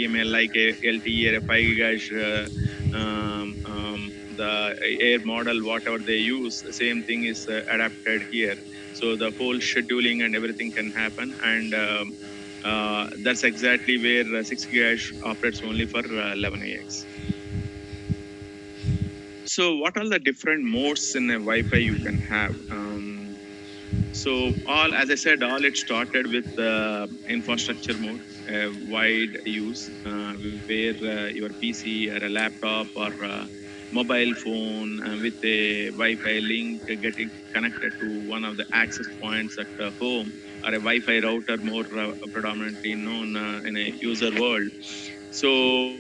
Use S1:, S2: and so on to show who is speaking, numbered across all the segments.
S1: EML like a LTE or a 5 GHz, the air model, whatever they use, the same thing is adapted here. So the whole scheduling and everything can happen, and that's exactly where 6 GHz operates only for 11AX. So what are the different modes in a Wi-Fi you can have? So all, as I said, all it started with infrastructure mode, wide use, where your PC or a laptop or a mobile phone with a Wi-Fi link getting connected to one of the access points at home, or a Wi-Fi router, more predominantly known in a user world. So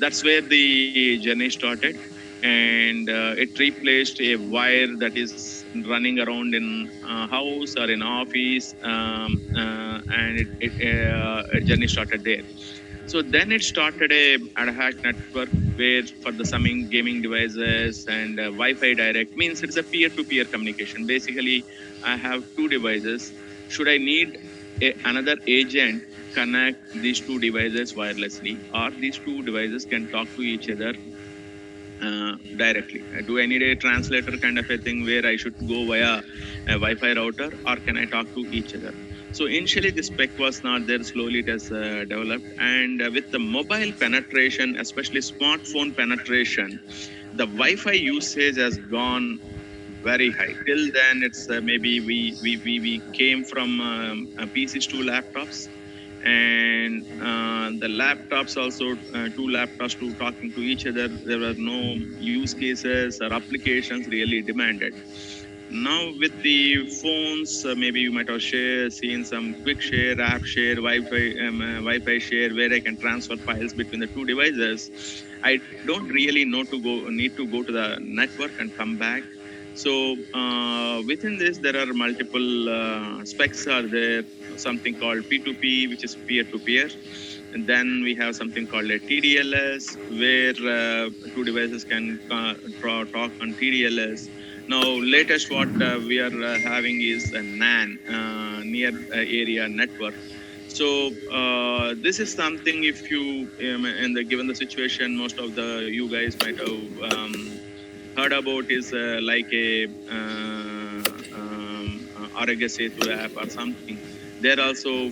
S1: that's where the journey started, and it replaced a wire that is running around in a house or in office, and a journey started there. So then it started a ad hoc network where for the some gaming devices, and Wi-Fi direct means it's a peer-to-peer communication. Basically, I have two devices. Should I need another agent connect these two devices wirelessly, or these two devices can talk to each other directly? Do I need a translator kind of a thing where I should go via a Wi-Fi router, or can I talk to each other? So initially the spec was not there, slowly it has developed, and with the mobile penetration, especially smartphone penetration, the Wi-Fi usage has gone very high. Till then, it's maybe we came from PCs to laptops, and the laptops also, two laptops to talking to each other. There were no use cases or applications really demanded. Now with the phones, maybe you might have seen some quick share, app share, Wi-Fi share, where I can transfer files between the two devices. I don't really need to go to the network and come back. So within this, there are multiple specs are there. Something called P2P, which is peer-to-peer. And then we have something called a TDLS, where two devices can talk on TDLS. Now, latest what we are having is a NAN, near area network. So this is something, if you, given the situation, most of you guys might have heard about, is like a Aragya Setu app or something. There also,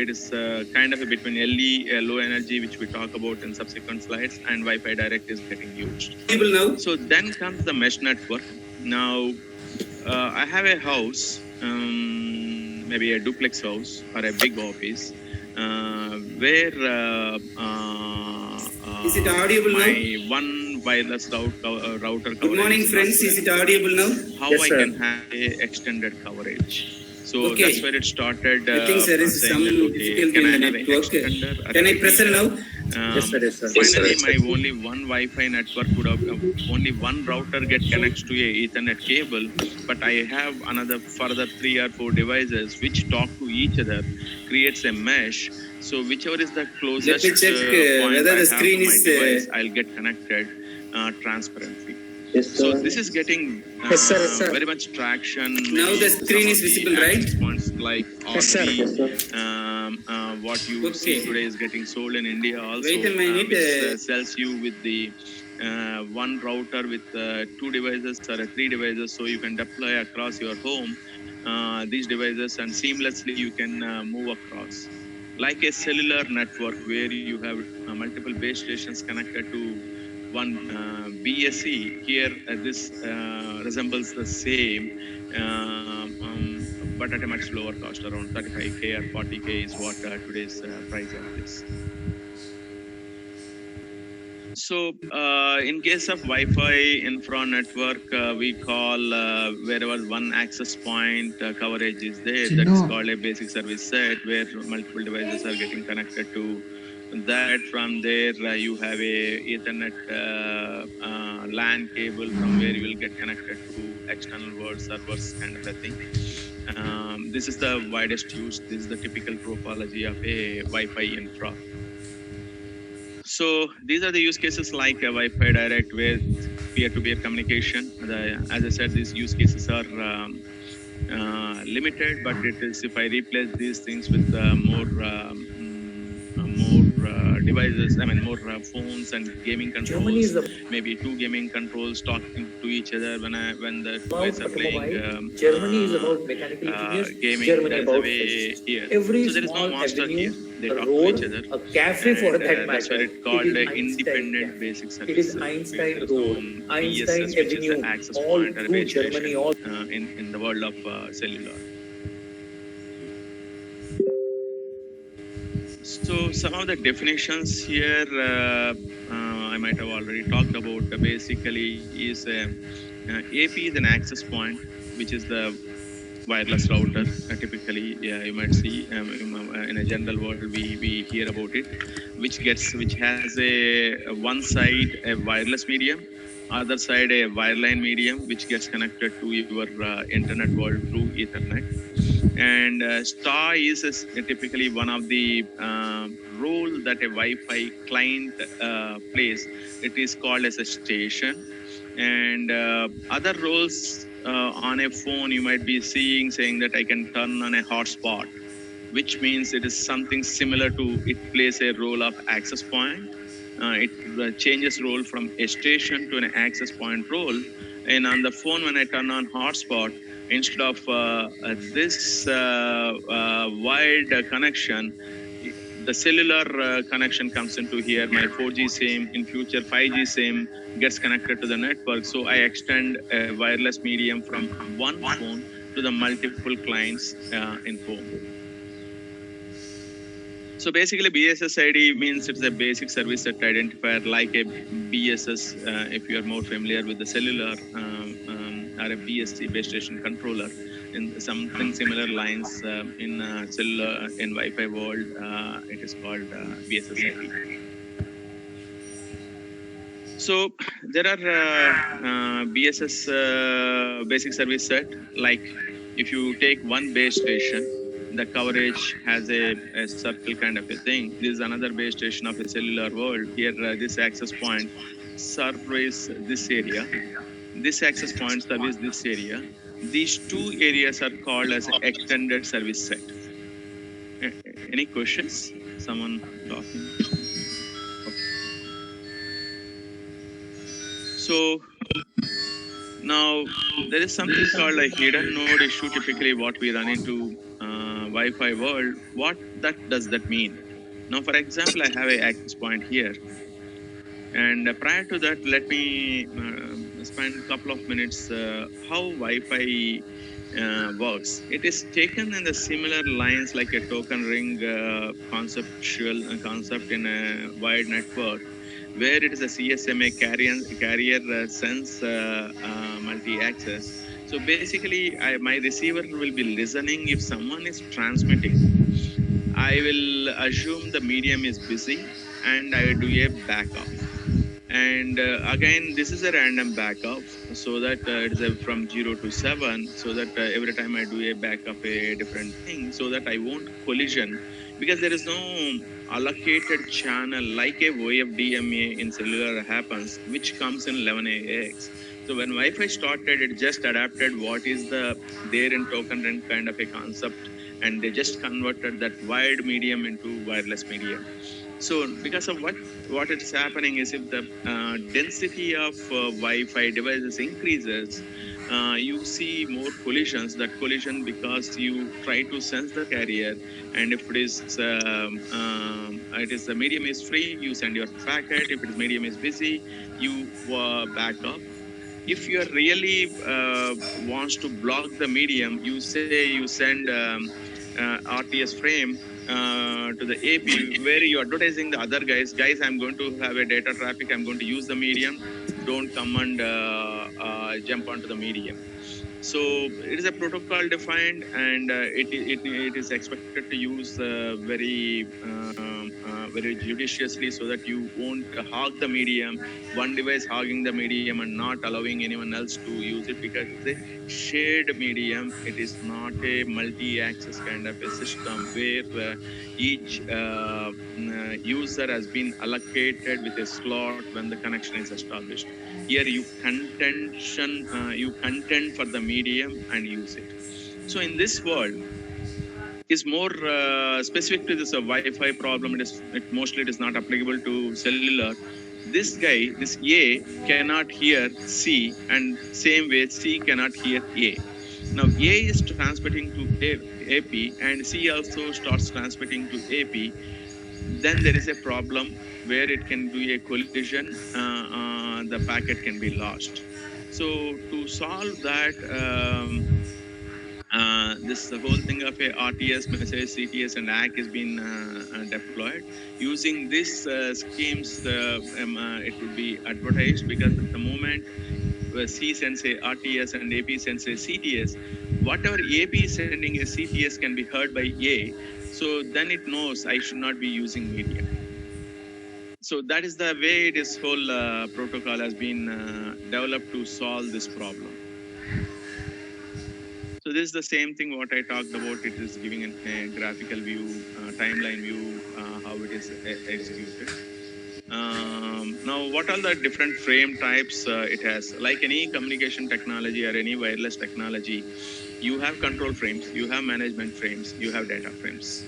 S1: it is kind of between LE, low energy, which we talk about in subsequent slides, and Wi-Fi direct is getting used. So then comes the mesh network. Now, I have a house, maybe a duplex house or a big office, where
S2: is it audible
S1: my
S2: now?
S1: One wireless router.
S2: Good morning, friends. Is it audible now?
S1: How yes, I can have a extended coverage. So
S2: okay,
S1: that's where it started.
S2: I think there is some difficulty in the network. Can I press it now?
S1: Yes, sir, yes, sir. Finally, yes, sir. My only one Wi-Fi network would have only one router get connects to a Ethernet cable, but I have another further 3 or 4 devices which talk to each other, creates a mesh. So whichever is the closest
S2: let me check whether the screen is
S1: device, I'll get connected transparently.
S3: Yes,
S1: so this is getting
S3: yes, sir.
S1: Very much traction.
S2: Now the screen is visible, right?
S1: Points like
S3: yes, sir. Yes,
S1: sir. What you see today is getting sold in India also.
S2: Wait a minute.
S1: Which sells you with the one router with 2 devices or 3 devices, so you can deploy across your home these devices, and seamlessly you can move across. Like a cellular network where you have multiple base stations connected to one BSE. Here this resembles the same, but at a much lower cost, around 35K or 40K is what today's price of this. So in case of Wi-Fi infra network, we call wherever one access point coverage is there, that is called a basic service set, where multiple devices are getting connected to that. From there you have a Ethernet LAN cable from where you will get connected to external world servers kind of a thing. This is the widest use. This is the typical topology of a Wi-Fi infra. So these are the use cases like a Wi-Fi direct with peer-to-peer communication. As I said, these use cases are limited, but it is, if I replace these things with more devices, I mean more phones and gaming
S3: Germany
S1: controls,
S3: is
S1: maybe two gaming controls talking to each other when the two guys
S3: about
S1: are playing
S3: automobile. Germany is about mechanical engineers.
S1: gaming.
S3: Germany
S1: There is a
S3: about
S1: way
S3: physicists.
S1: here.
S3: Every
S1: So there is no
S3: small
S1: monster
S3: avenue,
S1: here. They
S3: a
S1: talk to each
S3: road,
S1: other,
S3: a cafe for
S1: and
S3: that
S1: that's
S3: matter,
S1: where it called
S3: it is Einstein
S1: independent
S3: Cafe.
S1: basic
S3: It
S1: service.
S3: is Einstein
S1: There is no
S3: Road, Einstein
S1: BSS, which is the
S3: Avenue,
S1: access
S3: all
S1: point or a
S3: through
S1: base
S3: Germany,
S1: station
S3: all
S1: in the world of cellular. So some of the definitions here I might have already talked about. Basically, is AP is an access point, which is the wireless router. Typically, yeah, you might see in a general world we hear about it, which has a one side a wireless medium, other side a wireline medium, which gets connected to your internet world through Ethernet. And star is typically one of the role that a Wi-Fi client plays. It is called as a station. And other roles on a phone you might be seeing saying that I can turn on a hotspot, which means it is something similar to it plays a role of access point. It changes role from a station to an access point role. And on the phone, when I turn on hotspot, instead of this wired connection, the cellular connection comes into here. My 4G SIM, in future 5G SIM gets connected to the network. So I extend a wireless medium from one phone to the multiple clients in home. So basically, BSSID means it's a basic service set identifier, like a BSS, if you are more familiar with the cellular, or a BSC, base station controller, in something similar lines in cellular, in Wi-Fi world, it is called BSSID. So there are BSS basic service set, like if you take one base station, the coverage has a circle kind of a thing. This is another base station of a cellular world. Here, this access point serves this area. This access point serves this area. These two areas are called as extended service set. Any questions? Someone talking? So now there is something called a hidden node issue. Typically, what we run into Wi-Fi world. What does that mean? Now, for example, I have a access point here, and prior to that, let me spend a couple of minutes how Wi-Fi works. It is taken in the similar lines like a token ring conceptual concept in a wide network, where it is a CSMA carrier sense multi-access. So basically, my receiver will be listening if someone is transmitting. I will assume the medium is busy, and I will do a backup. And again, this is a random backup, so that it is from 0 to 7, so that every time I do a backup a different thing, so that I won't collision, because there is no allocated channel like a OFDMA in cellular happens, which comes in 11AX. So when Wi-Fi started, it just adapted what is there in token ring kind of a concept, and they just converted that wired medium into wireless medium. So because of what is happening is, if the density of Wi-Fi devices increases, you see more collisions. That collision because you try to sense the carrier, and if it is the medium is free, you send your packet. If its medium is busy, you back up. If you are really wants to block the medium, you say you send RTS frame to the AP, where you're advertising the other guys, I'm going to have a data traffic, I'm going to use the medium, don't come and jump onto the medium. So it is a protocol defined, and it is expected to use very judiciously, so that you won't hog the medium, one device hogging the medium and not allowing anyone else to use it, because it's a shared medium. It is not a multi-access kind of a system where each user has been allocated with a slot when the connection is established. Here you contend for the medium and use it. So in this world, is more specific to this Wi-Fi problem. It is not applicable to cellular. This guy, this A cannot hear C, and same way C cannot hear A. Now A is transmitting to AP, and C also starts transmitting to AP. Then there is a problem where it can do a collision. The packet can be lost. So to solve that. This the whole thing of a RTS, message, CTS, and ACK has been deployed. Using these schemes, it would be advertised, because at the moment C sends a RTS and AP sends a CTS, whatever AP is sending a CTS can be heard by A. So then it knows I should not be using media. So that is the way this whole protocol has been developed to solve this problem. So this is the same thing what I talked about. It is giving a graphical view, timeline view, how it is executed. Now, what are the different frame types it has? Like any communication technology or any wireless technology, you have control frames, you have management frames, you have data frames.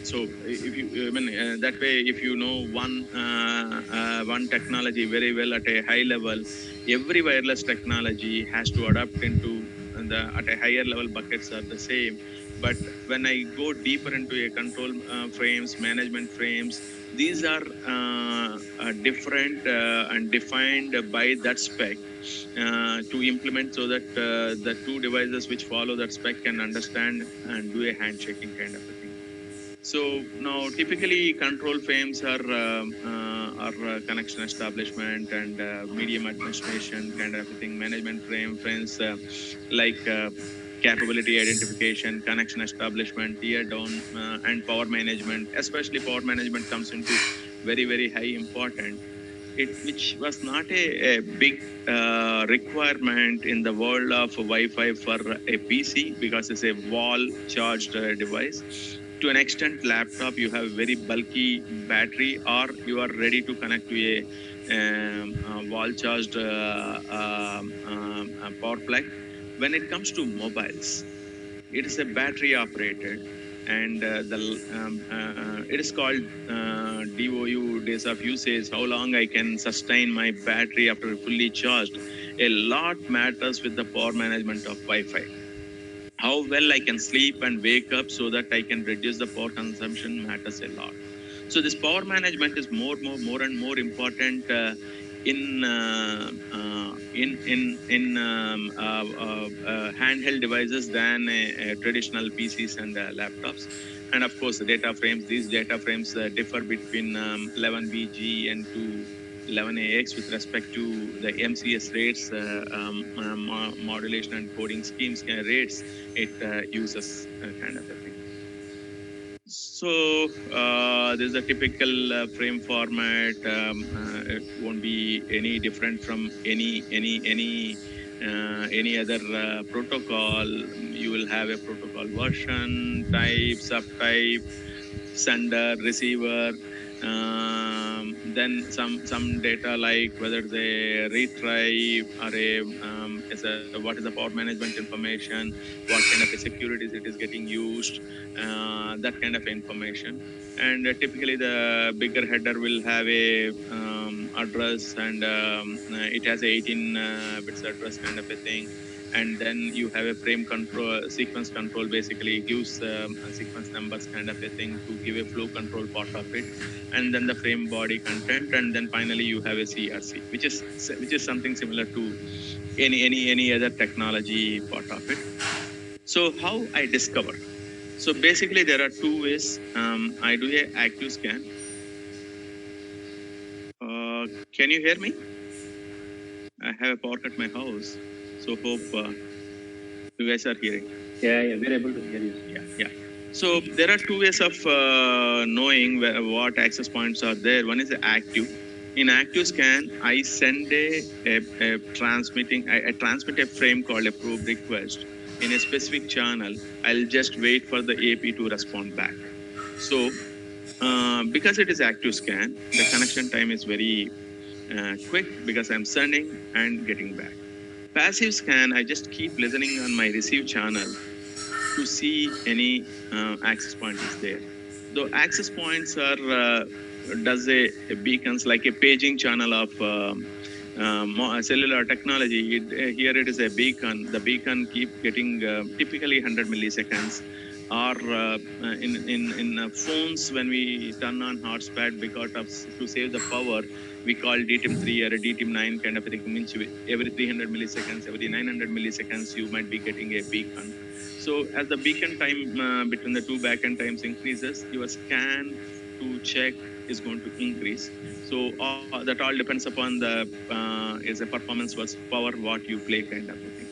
S1: So if you, that way, if you know one technology very well at a high level, every wireless technology has to adapt into at a higher level buckets are the same. But when I go deeper into a control frames, management frames, these are different and defined by that spec to implement, so that the two devices which follow that spec can understand and do a handshaking kind of a thing. So now typically control frames are connection establishment and medium administration kind of a thing. Management frames like capability identification, connection establishment, tear down, and power management. Especially power management comes into very, very high important. Which was not a big requirement in the world of Wi-Fi for a PC, because it's a wall charged device. To an extent, laptop, you have a very bulky battery, or you are ready to connect to a wall charged power plug. When it comes to mobiles, it is a battery operated, and it is called DOU, days of usage, how long I can sustain my battery after fully charged. A lot matters with the power management of Wi-Fi. How well I can sleep and wake up so that I can reduce the power consumption matters a lot. So this power management is more and more important in handheld devices than traditional PCs and laptops. And of course, the data frames. These data frames differ between 11BG and 11AX with respect to the MCS rates, modulation and coding schemes rates it uses kind of a thing. So this is a typical frame format. It won't be any different from any other protocol. You will have a protocol version, type, subtype, sender, receiver. Then some data like whether they retry or what is the power management information, what kind of a securities it is getting used, that kind of information. And typically the bigger header will have a address, and it has a 18 bits address kind of a thing. And then you have a frame control, sequence control, basically gives sequence numbers kind of a thing to give a flow control part of it, and then the frame body content, and then finally you have a CRC, which is something similar to any other technology part of it. So how I discover? So basically there are two ways. I do a active scan. Can you hear me? I have a power cut at my house. So hope you guys are hearing.
S3: Yeah, we're able to hear you.
S1: Yeah. So there are two ways of knowing what access points are there. One is the active. In active scan, I send I transmit a frame called a probe request in a specific channel. I'll just wait for the AP to respond back. So because it is active scan, the connection time is very quick, because I'm sending and getting back. Passive scan, I just keep listening on my receive channel, to see any access point is there. The access points are does a beacons like a paging channel of cellular technology. Here it is a beacon. The beacon keep getting typically 100 milliseconds. Or in phones, when we turn on hotspot because of to save the power, we call DTIM3 or a DTIM9 kind of a thing. Means every 300 milliseconds, every 900 milliseconds, you might be getting a beacon. So as the beacon time between the two backend times increases, your scan to check is going to increase. So that all depends upon the is a performance versus power what you play kind of a thing.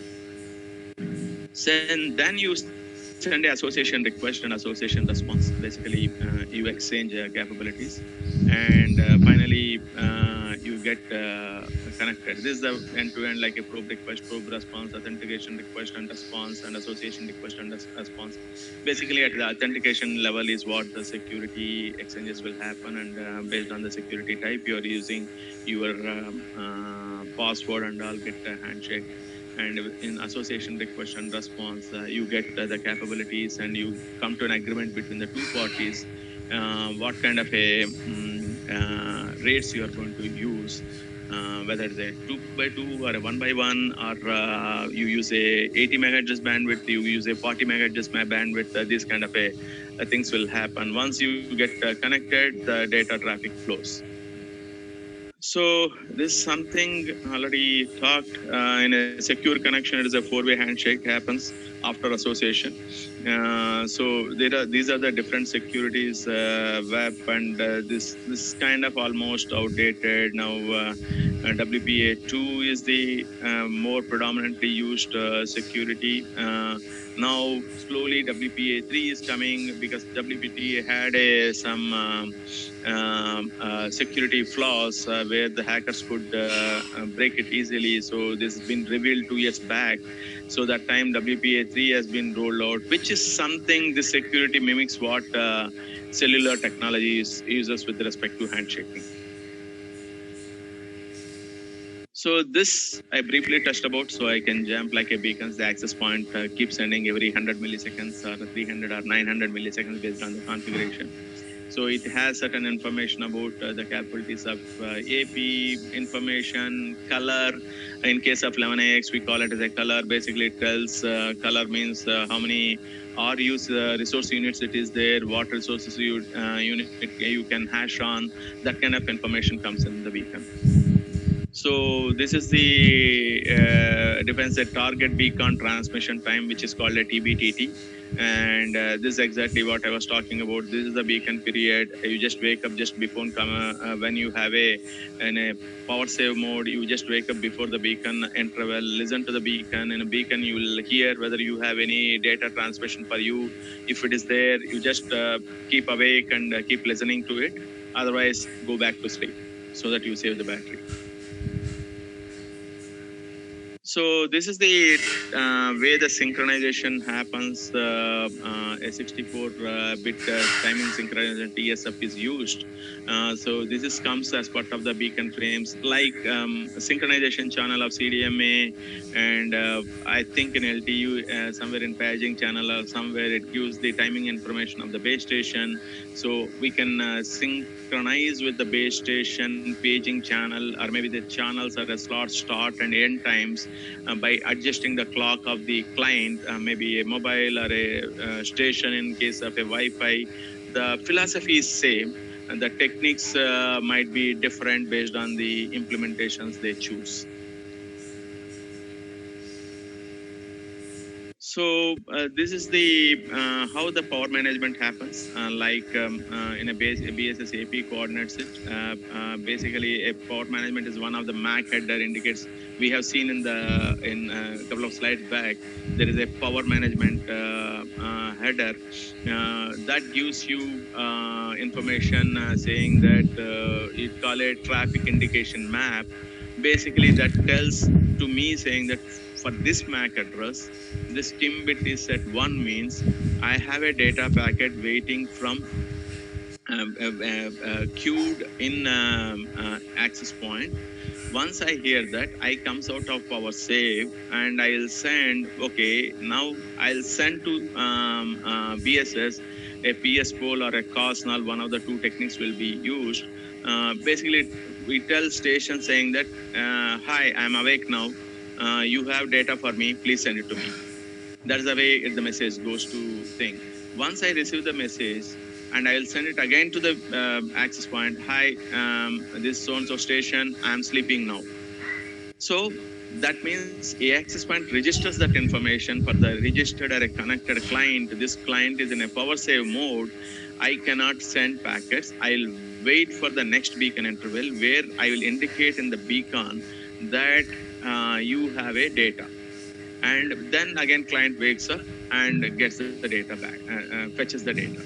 S1: So then you send a association request and association response. Basically, you exchange capabilities, and finally you get connected. This is the end-to-end like a probe request, probe response, authentication request and response, and association request and response. Basically, at the authentication level is what the security exchanges will happen, and based on the security type, you are using your password and all get a handshake. And in association request and response, you get the capabilities, and you come to an agreement between the two parties what kind of a rates you are going to use, whether it's a 2x2 or a 1x1, or you use a 80 megahertz bandwidth, you use a 40 megahertz bandwidth. These kind of a things will happen. Once you get connected, the data traffic flows. So this is something already talked in a secure connection. It is a four-way handshake happens after association. So these are the different securities web, and this kind of almost outdated now. WPA2 is the more predominantly used security. Now slowly WPA3 is coming because WPA had some security flaws where the hackers could break it easily. So this has been revealed 2 years back. So that time WPA3 has been rolled out, which is something this security mimics what cellular technology uses with respect to handshaking. So this I briefly touched about, so I can jump like a beacon. The access point keeps sending every 100 milliseconds or 300 or 900 milliseconds based on the configuration. So it has certain information about the capabilities of AP information, color. In case of 11AX, we call it as a color. Basically, it tells color means how many RUs resource units it is there, what resources you can hash on. That kind of information comes in the beacon. So this is the depends the target beacon transmission time, which is called a TBTT. And this is exactly what I was talking about. This is the beacon period. You just wake up just before when you have in a power save mode. You just wake up before the beacon interval, listen to the beacon. In a beacon, you will hear whether you have any data transmission for you. If it is there, you just keep awake and keep listening to it. Otherwise, go back to sleep so that you save the battery. So this is the way the synchronization happens. A 64-bit timing synchronization TSF is used. So this comes as part of the beacon frames, like synchronization channel of CDMA, and I think in LTU somewhere in paging channel or somewhere it gives the timing information of the base station. So we can synchronize with the base station paging channel, or maybe the channels are a slot start and end times. By adjusting the clock of the client, maybe a mobile or a station in case of a Wi-Fi. The philosophy is same, and the techniques might be different based on the implementations they choose. So this is the how the power management happens. Like in a BSS AP coordinates it. Basically, a power management is one of the MAC header indicates. We have seen in a couple of slides back, there is a power management header that gives you information saying that you call it traffic indication map. Basically, that tells to me saying that for this MAC address, this TIM bit is at 1 means I have a data packet waiting from queued in access point. Once I hear that, I comes out of our save and I'll send. Okay, now I'll send to BSS a PS poll or a cos null. One of the two techniques will be used. Basically, we tell station saying that, "Hi, I'm awake now. You have data for me. Please send it to me." That's the way the message goes to thing. Once I receive the message, and I'll send it again to the access point. Hi, this so-and-so station, I'm sleeping now. So that means a access point registers that information for the registered or a connected client. This client is in a power save mode. I cannot send packets. I'll wait for the next beacon interval where I will indicate in the beacon that you have a data. And then again client wakes up and gets the data back, fetches the data.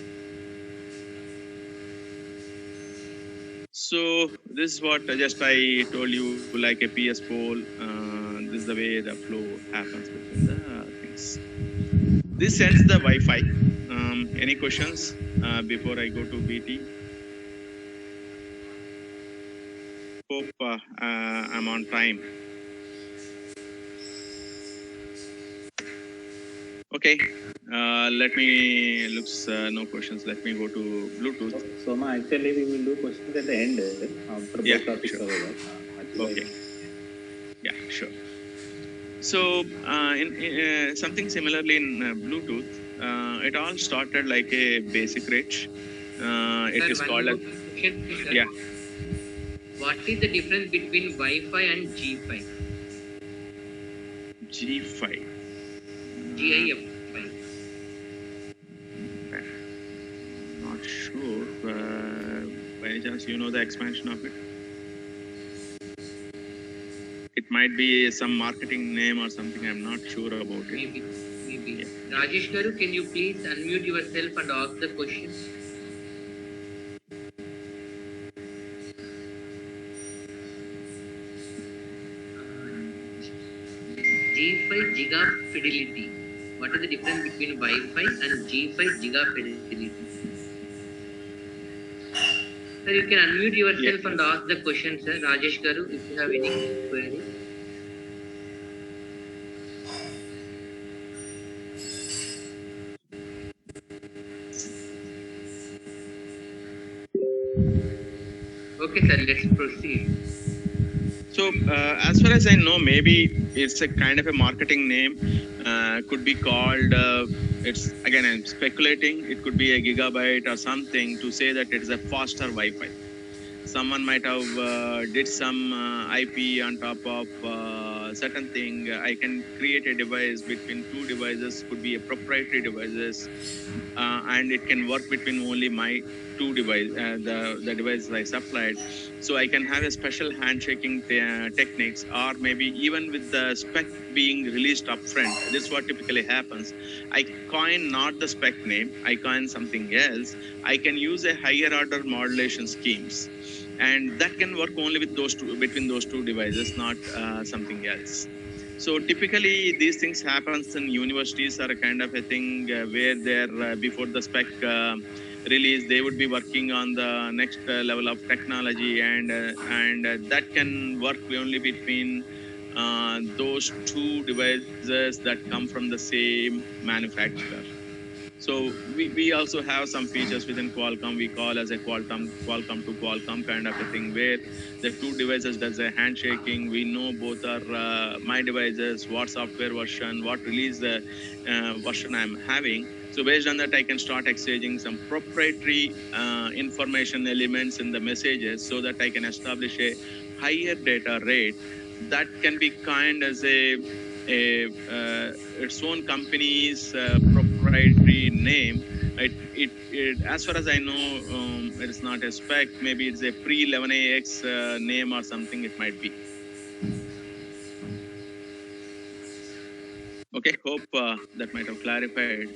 S1: So this is what just I told you, like a PS poll. This is the way the flow happens between the things. This ends the Wi-Fi. Any questions before I go to BT? Hope I'm on time. Okay, let me, looks no questions. Let me go to Bluetooth.
S4: Soma, actually we will do questions at the end after
S1: Yeah,
S4: both topics
S1: sure.
S4: are over.
S1: Okay. Yeah, sure. So in something similarly in Bluetooth, it all started like a basic rate. It
S5: Sir,
S1: is
S5: one
S1: called
S5: more
S1: as,
S5: question, sir.
S1: yeah.
S5: What is the difference between Wi-Fi and G5?
S1: G5.
S5: GIF5.
S1: Not sure. By any chance, you know the expansion of it? It might be some marketing name or something. I'm not sure about it.
S5: Maybe. Rajesh Garu, can you please unmute yourself and ask the question? G5 giga fidelity. What is the difference between Wi-Fi and G5 giga fidelity? Sir, you can unmute yourself and ask the question, sir. Rajesh Garu, if you have any query. Okay, sir, let's proceed.
S1: So as far as I know, maybe it's a kind of a marketing name. Could be called, it's again, I'm speculating, it could be a gigabyte or something to say that it is a faster Wi-Fi. Someone might have did some IP on top of certain thing. I can create a device between two devices, could be a proprietary devices, and it can work between only my two device, the device I supplied. So I can have a special handshaking techniques, or maybe even with the spec being released upfront. This is what typically happens. I coin not the spec name, I coin something else. I can use a higher order modulation schemes, and that can work only with those two, between those two devices, not something else. So typically these things happens in universities are a kind of a thing where they're before the spec release, they would be working on the next level of technology, and that can work only between those two devices that come from the same manufacturer. So we also have some features within Qualcomm we call as a Qualcomm to Qualcomm kind of a thing, where the two devices does a handshaking. We know both are my devices, what software version, what release version I'm having. So based on that, I can start exchanging some proprietary information elements in the messages, so that I can establish a higher data rate that can be kind as a its own company's proprietary name. It, as far as I know, it is not a spec. Maybe it's a pre-11ax name or something. It might be. Okay, hope that might have clarified.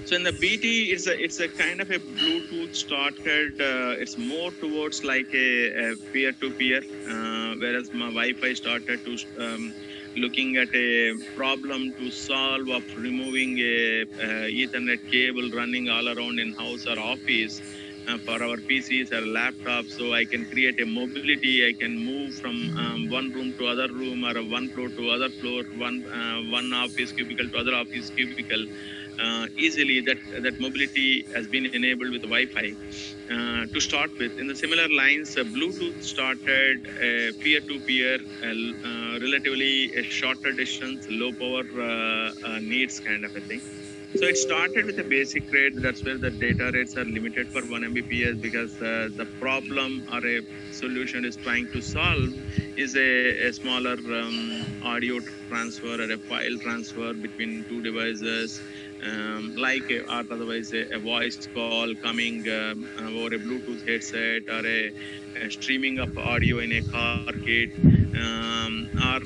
S1: So in the BT, it's a kind of a Bluetooth started. It's more towards like a peer-to-peer, whereas my Wi-Fi started to looking at a problem to solve of removing a Ethernet cable running all around in house or office. for our PCs or laptops. So I can create a mobility. I can move from one room to other room, or one floor to other floor, one office cubicle to other office cubicle. Easily, that mobility has been enabled with Wi-Fi. To start with, in the similar lines, Bluetooth started peer-to-peer, relatively a shorter distance, low power needs kind of a thing. So it started with a basic rate. That's where the data rates are limited for 1 Mbps, because the problem or a solution is trying to solve is a smaller audio transfer or a file transfer between two devices, or otherwise a voice call coming over a Bluetooth headset, or a streaming of audio in a car kit, or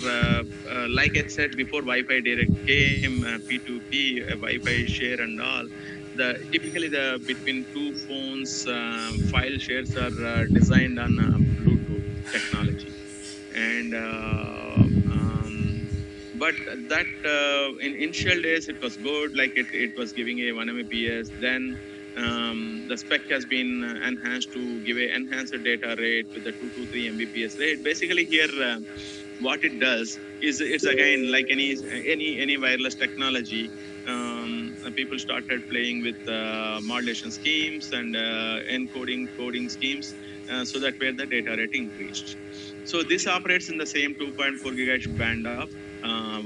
S1: like I said before, Wi-Fi direct came, P2P, Wi-Fi share and all. Typically the between two phones, file shares are designed on Bluetooth technology, and but that in initial days it was good, like it was giving a 1 Mbps. Then the spec has been enhanced to give a enhanced data rate with the 2 to 3 Mbps rate. Basically here what it does is it's again like any wireless technology. People started playing with modulation schemes and coding schemes, so that where the data rate increased. So this operates in the same 2.4 gigahertz band of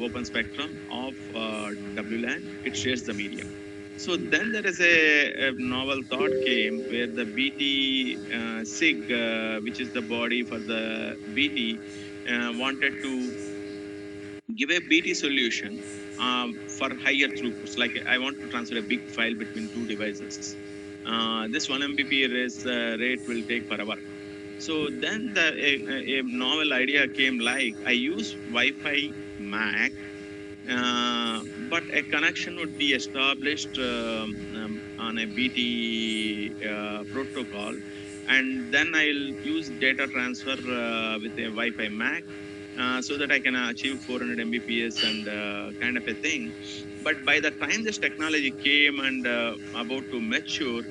S1: open spectrum of WLAN. It shares the medium. So then there is a novel thought came where the BT SIG, which is the body for the BT, wanted to give a BT solution for higher throughputs. Like I want to transfer a big file between two devices. This 1 Mbps rate will take forever. So then a novel idea came, like I use Wi-Fi MAC, but a connection would be established on a BT protocol, and then I'll use data transfer with a Wi-Fi MAC, so that I can achieve 400 Mbps and kind of a thing. But by the time this technology came and about to mature,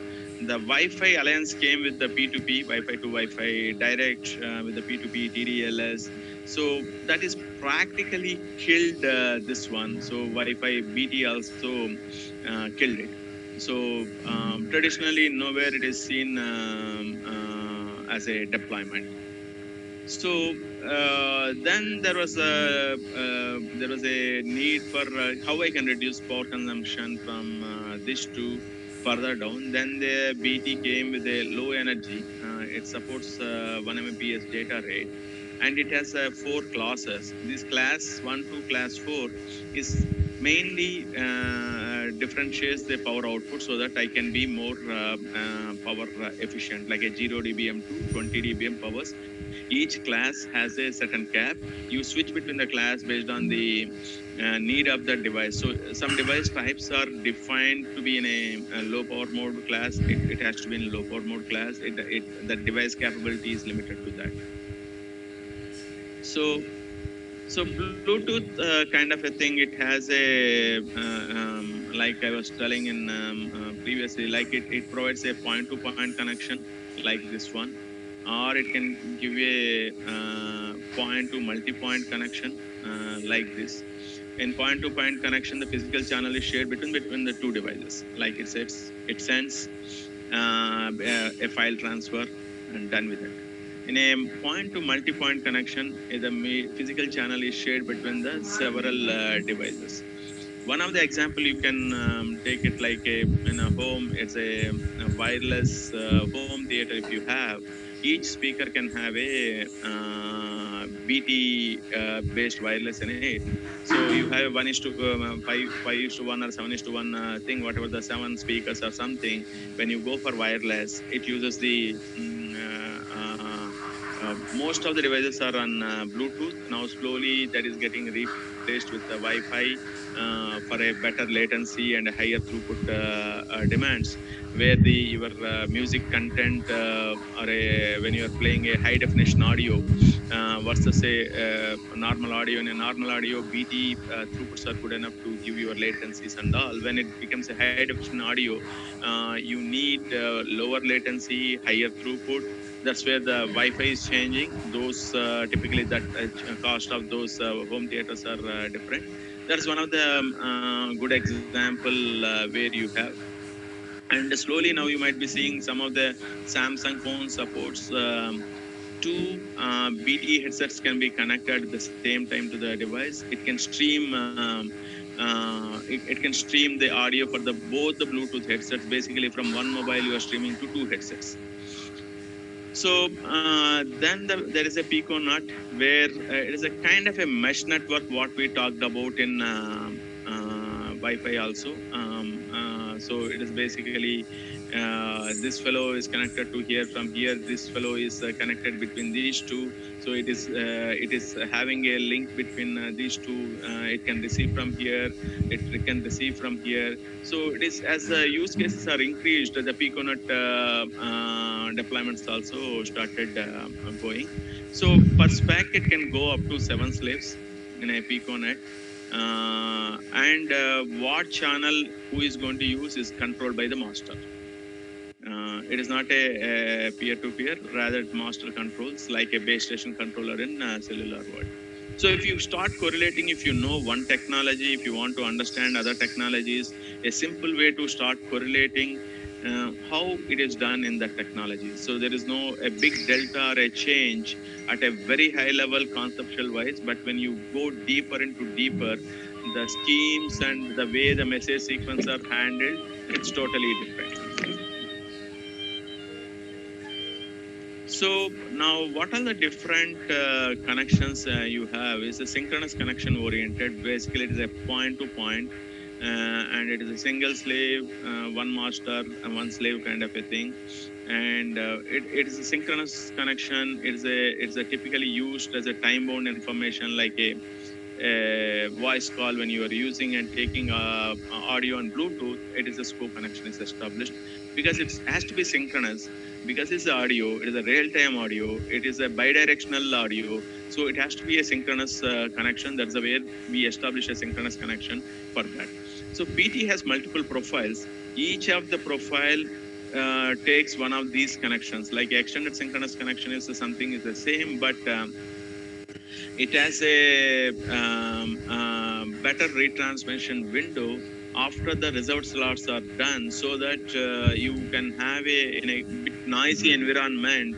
S1: the Wi-Fi Alliance came with the P2P, Wi-Fi to Wi-Fi direct, with the P2P TDLS. So that is practically killed this one. So Wi-Fi BT also killed it. So traditionally nowhere it is seen as a deployment. So then there was a need for how I can reduce power consumption from this to further down. Then the BT came with a low energy. It supports 1 Mbps data rate, and it has 4 classes. This class 1 to class 4 is mainly differentiates the power output so that I can be more power efficient, like a 0 dBm to 20 dBm powers. Each class has a certain cap. You switch between the class based on the need of the device. So some device types are defined to be in a low power mode class. It has to be in low power mode class. The device capability is limited to that. So Bluetooth kind of a thing, it has a, like I was telling in previously, like it provides a point-to-point connection like this one, or it can give a point to multi-point connection like this. In point-to-point connection, the physical channel is shared between the two devices. Like it sends a file transfer and done with it. In a point to multi-point connection, the physical channel is shared between the several devices. One of the example you can take it like in a home. It's a wireless home theater. If you have, each speaker can have a BT based wireless in it. So you have 5:1 or 7:1 thing, whatever the 7 speakers or something. When you go for wireless, it uses the most of the devices are on Bluetooth. Now slowly that is getting replaced with the Wi-Fi for a better latency and a higher throughput demands, where the your music content or when you are playing a high definition audio versus a normal audio. In a normal audio, BT throughputs are good enough to give your latencies and all. When it becomes a high definition audio, you need lower latency, higher throughput. That's where the Wi-Fi is changing. Those typically that cost of those home theaters are different. That's one of the good example where you have. And slowly now you might be seeing some of the Samsung phone supports two BTE headsets can be connected at the same time to the device. It can stream. It can stream the audio for the both the Bluetooth headsets. Basically, from one mobile you are streaming to two headsets. So then there is a Pico Nut where it is a kind of a mesh network what we talked about in Wi-Fi also. So it is basically this fellow is connected to here. From here, this fellow is connected between these two. So it is having a link between these two. It can receive from here. It can receive from here. So it is as the use cases are increased, the Piconut deployments also started going. So per spec, it can go up to 7 slaves in a Piconet. And what channel who is going to use is controlled by the master. It is not a peer-to-peer, rather master controls like a base station controller in cellular world. So if you start correlating, if you know one technology, if you want to understand other technologies, a simple way to start correlating how it is done in that technology. So there is no a big delta or a change at a very high level conceptual wise, but when you go deeper into deeper, the schemes and the way the message sequence are handled, it's totally different. So now what are the different connections you have is a synchronous connection oriented. Basically it is a point to point and it is a single slave, one master and one slave kind of a thing. And it is a synchronous connection. It's a typically used as a time bound information like a voice call. When you are using and taking audio on Bluetooth, it is a scope connection is established because it has to be synchronous. Because it's audio, it is a real-time audio, it is a bidirectional audio, so it has to be a synchronous connection. That's the way we establish a synchronous connection for that. So BT has multiple profiles. Each of the profile takes one of these connections. Like extended synchronous connection is something is the same, but it has a better retransmission window after the reserved slots are done, so that you can have in a bit noisy environment,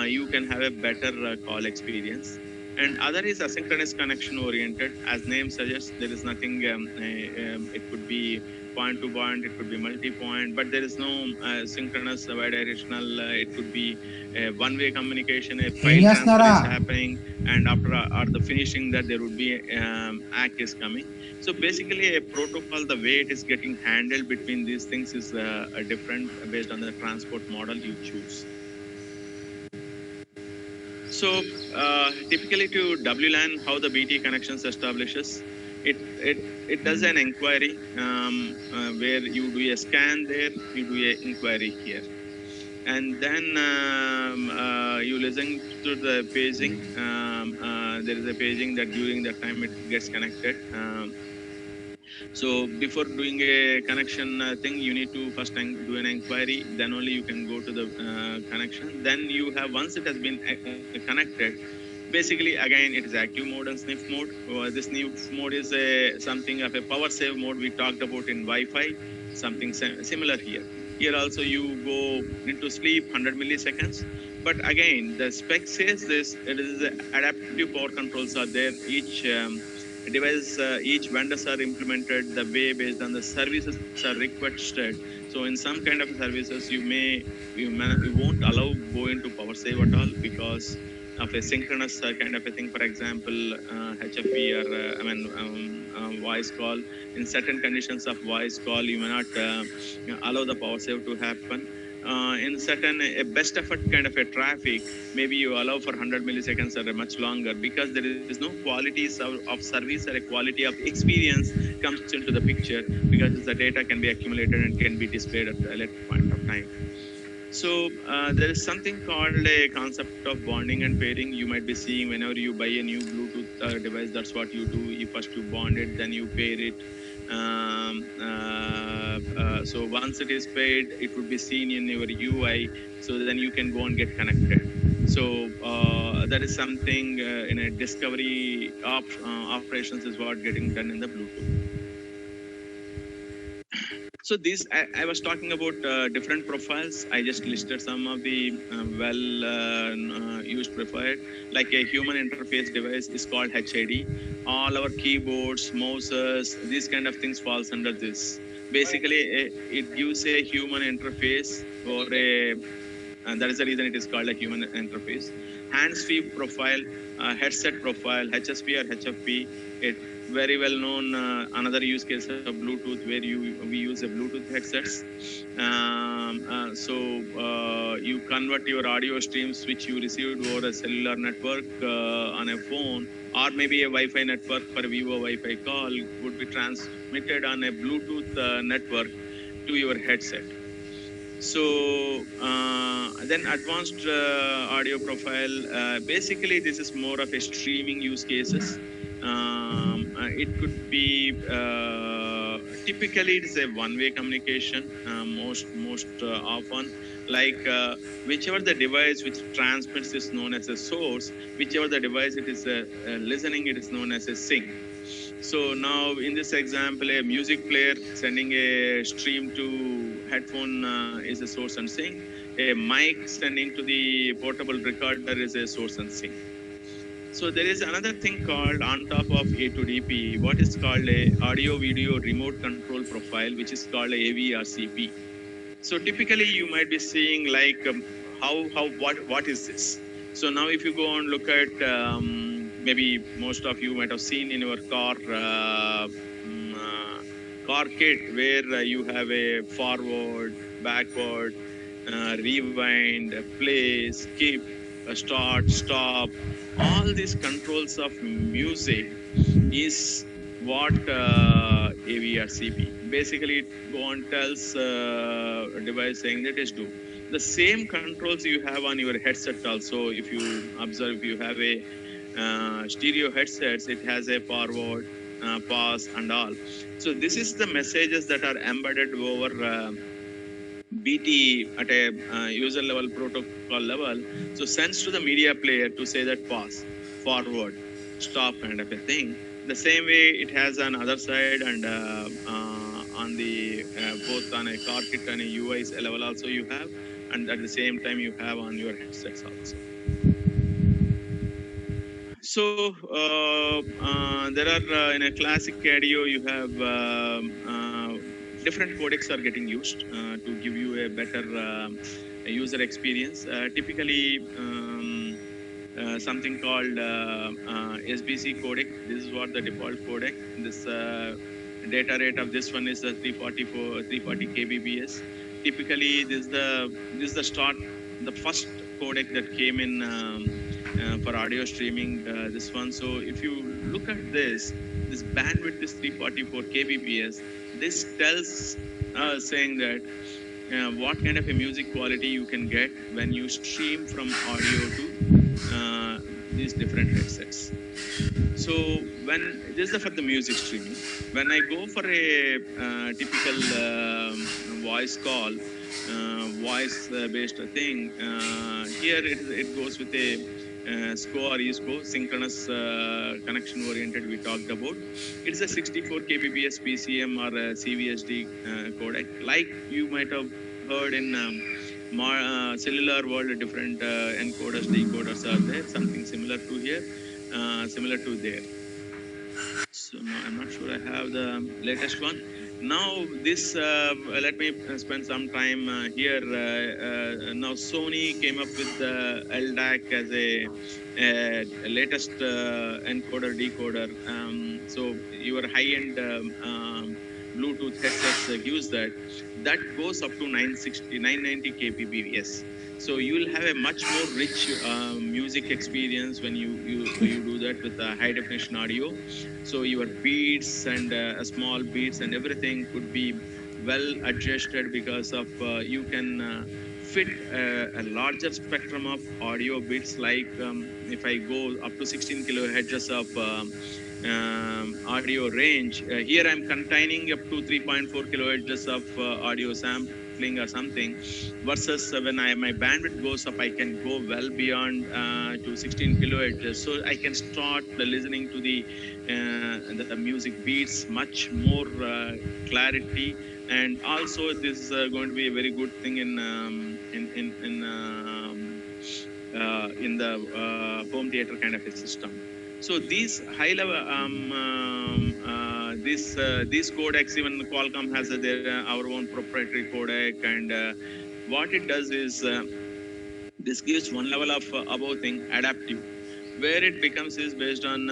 S1: you can have a better call experience. And other is asynchronous connection oriented. As name suggests, there is nothing, it could be point to point, it could be multi-point, but there is no synchronous bidirectional. It could be a one-way communication, a file transfer is happening, and after the finishing that there would be ACK is coming. So basically a protocol, the way it is getting handled between these things is different based on the transport model you choose. So typically to WLAN, how the BT connections establishes, it does an inquiry where you do a scan there, you do an inquiry here. And then you listen to the paging. There is a paging that during that time it gets connected. So before doing a connection thing, you need to first do an inquiry. Then only you can go to the connection. Then you have, once it has been connected, basically again it is active mode and sniff mode. This sniff mode is something of a power save mode we talked about in Wi-Fi. Something similar here. Here also you go into sleep 100 milliseconds. But again, the spec says this, it is adaptive power controls are there. Each device, each vendors are implemented the way based on the services are requested. So in some kind of services, you won't allow go into power save at all because of a synchronous kind of a thing. For example, HFP or voice call. In certain conditions of voice call, you may not allow the power save to happen. in certain a best effort kind of a traffic, maybe you allow for 100 milliseconds or much longer, because there is no quality of service or a quality of experience comes into the picture, because the data can be accumulated and can be displayed at a later point of time. So there is something called a concept of bonding and pairing. You might be seeing whenever you buy a new Bluetooth device, that's what you do. You first you bond it, then you pair it. So once it is paired, it would be seen in your UI. So then you can go and get connected. So that is something in a discovery operations is what getting done in the Bluetooth. So this, I was talking about different profiles. I just listed some of the used profile. Like a human interface device is called HID. All our keyboards, mouses, these kind of things falls under this. Basically, it gives a human interface or and that is the reason it is called a human interface. Hands-free profile, headset profile, HSP or HFP. It very well known another use case of Bluetooth where we use a Bluetooth headsets. You convert your audio streams which you received over a cellular network on a phone, or maybe a Wi-Fi network for Vivo Wi-Fi call would be transmitted on a Bluetooth network to your headset. So then advanced audio profile, basically this is more of a streaming use cases. It could be typically it's a one-way communication most often, like whichever the device which transmits is known as a source, whichever the device it is listening, it is known as a sink. So now in this example, a music player sending a stream to headphone is a source and sink. A mic sending to the portable recorder is a source and sink. So there is another thing called on top of A2DP, what is called a audio video remote control profile, which is called a AVRCP. So typically you might be seeing like what is this? So now if you go and look at maybe most of you might have seen in your car kit where you have a forward, backward, rewind, play, skip, start, stop. All these controls of music is what AVRCP. Basically, it go and tells a device saying that is do. The same controls you have on your headset also. If you observe, if you have a stereo headsets, it has a forward, pause, and all. So this is the messages that are embedded over BT at a user level, protocol level. So sends to the media player to say that pause, forward, stop kind of a thing. The same way it has on other side and on the both on a car kit and a UI level also you have, and at the same time you have on your headsets also. So there are in a classic audio you have different codecs are getting used to give you a better user experience. Typically something called SBC codec. This is what the default codec. This data rate of this one is 340 kbps. Typically this is the start, the first codec that came in for audio streaming, this one. So if you look at this bandwidth is 344 kbps. This tells saying that what kind of a music quality you can get when you stream from audio to these different headsets. So when this is for the music streaming, when I go for a typical voice call, voice based thing, here it goes with a SCO or ESCO, synchronous connection oriented we talked about. It's a 64 kbps PCM or a CVSD codec. Like you might have heard in cellular world, different encoders, decoders are there, something similar to here, similar to there. So no, I'm not sure I have the latest one. Now this, let me spend some time here. Now Sony came up with the LDAC as a latest encoder decoder. So your high-end Bluetooth headsets gives that goes up to 960, 990 kbps. So you will have a much more rich music experience when you do that with a high definition audio. So your beats and small beats and everything could be well adjusted because of you can fit a larger spectrum of audio bits. Like if I go up to 16 kilohertz of audio range, here I'm containing up to 3.4 kilohertz of audio sampling or something, versus when my bandwidth goes up, I can go well beyond to 16 kilohertz. So I can start listening to the music beats much more clarity. And also this is going to be a very good thing in the home theater kind of a system. So these high level these codecs, even Qualcomm has our own proprietary codec, and what it does is this gives one level of above thing, adaptive, where it becomes is based on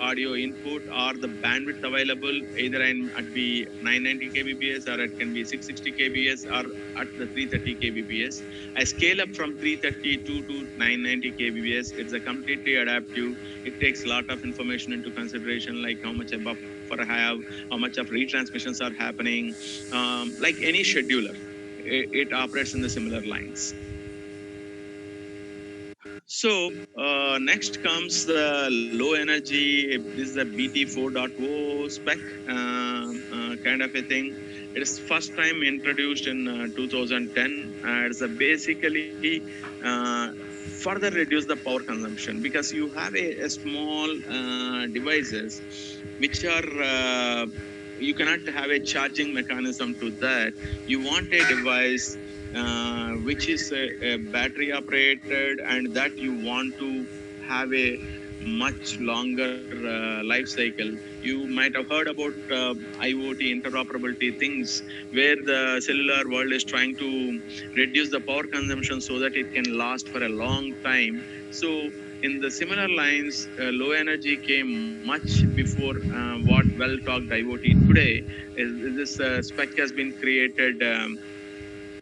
S1: audio input or the bandwidth available, either at be 990 kbps or it can be 660 kbps or at the 330 kbps. I scale up from 332 to 990 kbps. It's a completely adaptive. It takes a lot of information into consideration, like how much a buffer I have, how much of retransmissions are happening. Like any scheduler, it operates in the similar lines. So next comes the low energy. This is the BT 4.0 spec kind of a thing. It is first time introduced in 2010. It's basically further reduce the power consumption, because you have a small devices which are you cannot have a charging mechanism to that. You want a device which is a battery operated, and that you want to have a much longer life cycle. You might have heard about IoT interoperability things, where the cellular world is trying to reduce the power consumption so that it can last for a long time. So in the similar lines, low energy came much before what well-talked IoT today. This spec has been created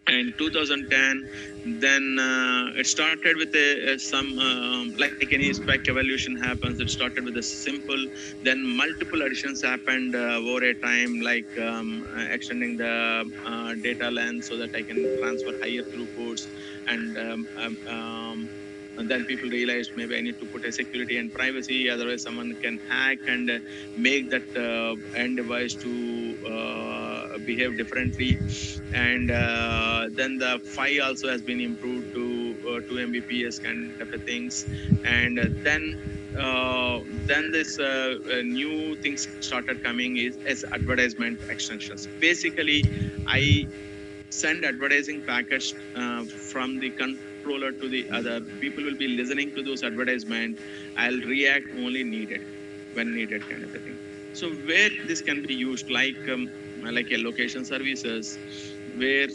S1: in 2010. Then it started with some like any spec evolution happens. It started with a simple, then multiple additions happened over a time, like extending the data length so that I can transfer higher throughputs, and then people realized maybe I need to put a security and privacy, otherwise someone can hack and make that end device to behave differently. And then the PHY also has been improved to 2 Mbps kind of things. And then this new things started coming is as advertisement extensions. Basically, I send advertising packets from the controller to the other. People will be listening to those advertisements. I'll react only needed, when needed kind of a thing. So where this can be used, like a location services, where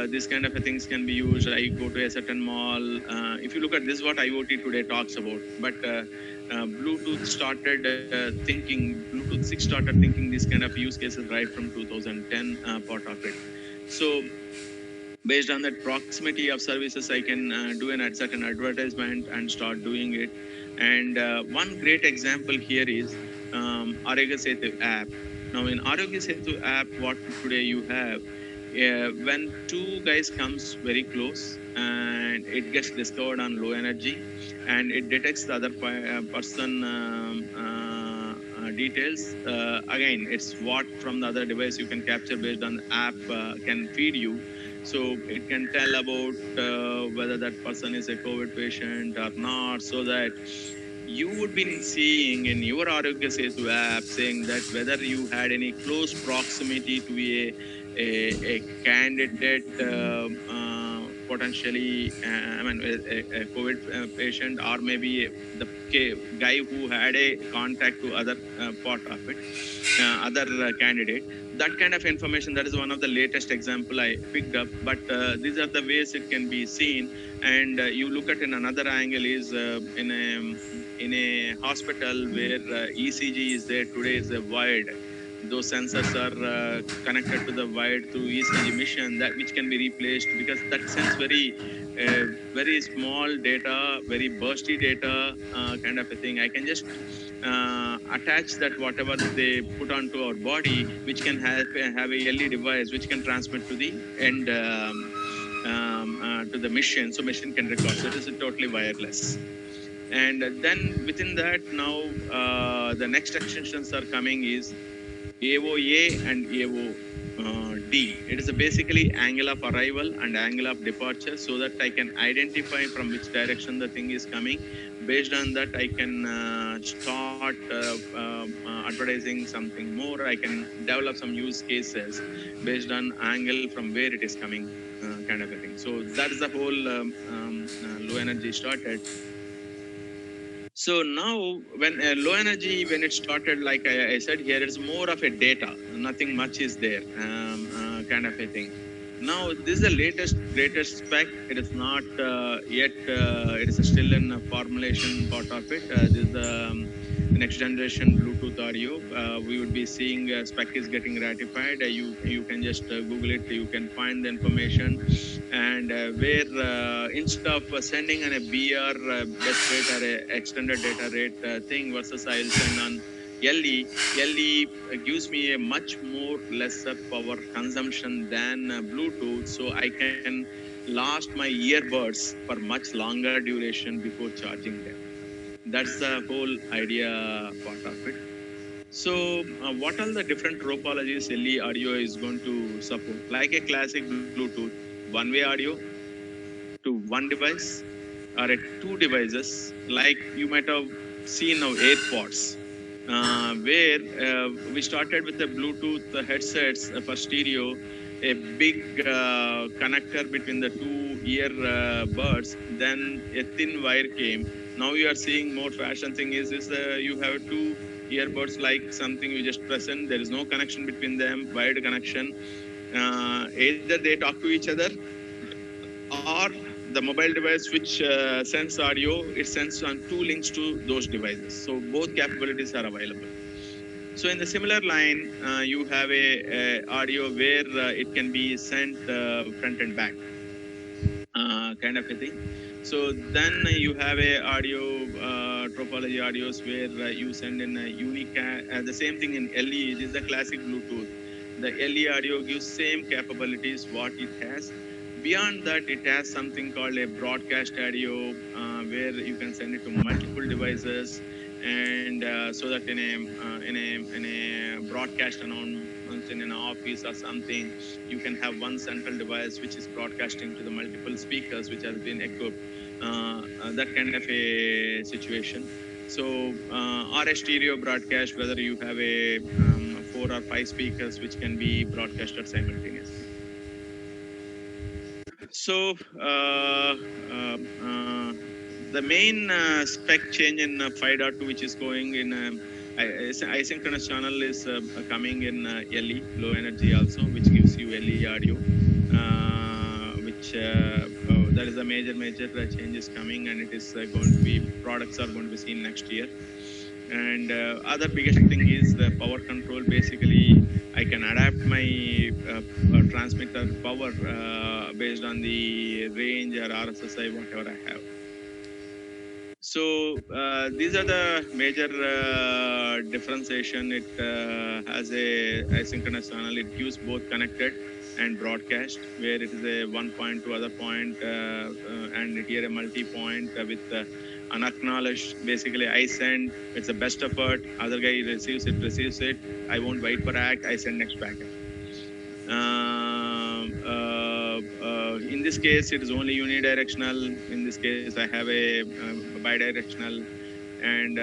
S1: this kind of things can be used. I go to a certain mall. If you look at this, what IoT today talks about, but Bluetooth started Bluetooth 6 started thinking this kind of use cases right from 2010 part of it. So based on that proximity of services, I can do a certain advertisement and start doing it. And one great example here is Arogya Setu app. Now in Arogya Setu app, what today you have, when two guys comes very close and it gets discovered on low energy, and it detects the other person details. Again, it's what from the other device you can capture based on the app can feed you. So it can tell about whether that person is a COVID patient or not, so that you would be seeing in your Arogya Setu app saying that whether you had any close proximity to a candidate, potentially, a COVID patient, or maybe the guy who had a contact to other part of it, other candidate. That kind of information, that is one of the latest example I picked up. But these are the ways it can be seen. And you look at in another angle is in a hospital where ECG is there today is wired. those sensors are connected to the wired through ECG mission, that which can be replaced, because that sends very small data, very bursty data, kind of a thing. I can just attach that whatever they put onto our body, which can have a LED device which can transmit to the end, to the machine, so machine can record. So it is totally wireless. And then within that, now the next extensions are coming is AOA and AOD. It is basically angle of arrival and angle of departure, so that I can identify from which direction the thing is coming. Based on that, I can start advertising something more. I can develop some use cases based on angle from where it is coming, kind of a thing. So that is the whole low energy started. So now, when low energy, when it started, like I said here, it's more of a data. Nothing much is there, kind of a thing. Now, this is the greatest spec. It is not yet. It is still in a formulation part of it. This is the next generation Bluetooth audio. We would be seeing spec is getting ratified. You can just Google it. You can find the information. And where instead of sending on a BR best rate or a extended data rate thing versus I'll send on LE gives me a much more lesser power consumption than Bluetooth, so I can last my earbuds for much longer duration before charging them. That's the whole idea part of it. So what are the different topologies LE audio is going to support? Like a classic Bluetooth, one-way audio to one device or two devices, like you might have seen now AirPods, where we started with the Bluetooth headsets for stereo, a big connector between the two earbuds, then a thin wire came. Now you are seeing more fashion thing is you have two earbuds like something you just press in, there is no connection between them, wired connection. Either they talk to each other, or the mobile device which sends audio, it sends on two links to those devices. So both capabilities are available. So in the similar line, you have a audio where it can be sent front and back, kind of a thing. So then you have a audio topology audios where you send in a unique, the same thing in LE. It is the classic Bluetooth. The LE audio gives same capabilities what it has. Beyond that, it has something called a broadcast audio, where you can send it to multiple devices, and so that in a broadcast announcement in an office or something, you can have one central device which is broadcasting to the multiple speakers which has been equipped. That kind of a situation. So, or a stereo broadcast, whether you have a 4 or 5 speakers which can be broadcasted simultaneously. So the main spec change in 5.2, which is going in asynchronous channel, is coming in LE, low energy also, which gives you LE audio, which that is a major change is coming, and it is going to be, products are going to be seen next year. And other biggest thing is the power control. Basically, I can adapt my transmitter power based on the range or RSSI, whatever I have. So these are the major differentiation. It has a asynchronous channel. It gives both connected and broadcast, where it is a one point to other point, and here a multi-point with unacknowledged. Basically, I send, it's the best effort, other guy receives it, I won't wait for act, I send next packet. In this case, it is only unidirectional. In this case, I have a bidirectional, and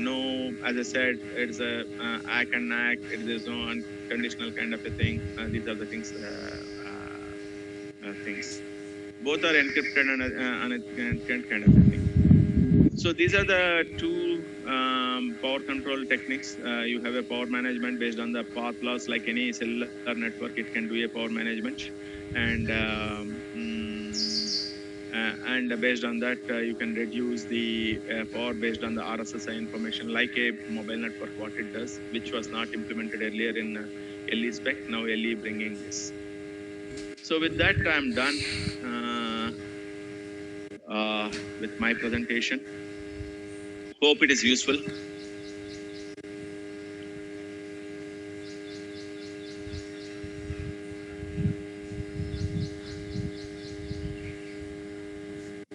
S1: no, as I said, it's a act and act, it is no unconditional kind of a thing. These are the things. Both are encrypted and unencrypted kind of a thing. So these are the two power control techniques. You have a power management based on the path loss, like any cellular network, it can do a power management. And and based on that, you can reduce the power based on the RSSI information, like a mobile network, what it does, which was not implemented earlier in LE spec. Now LE bringing this. So with that, I'm done with my presentation. Hope it is useful.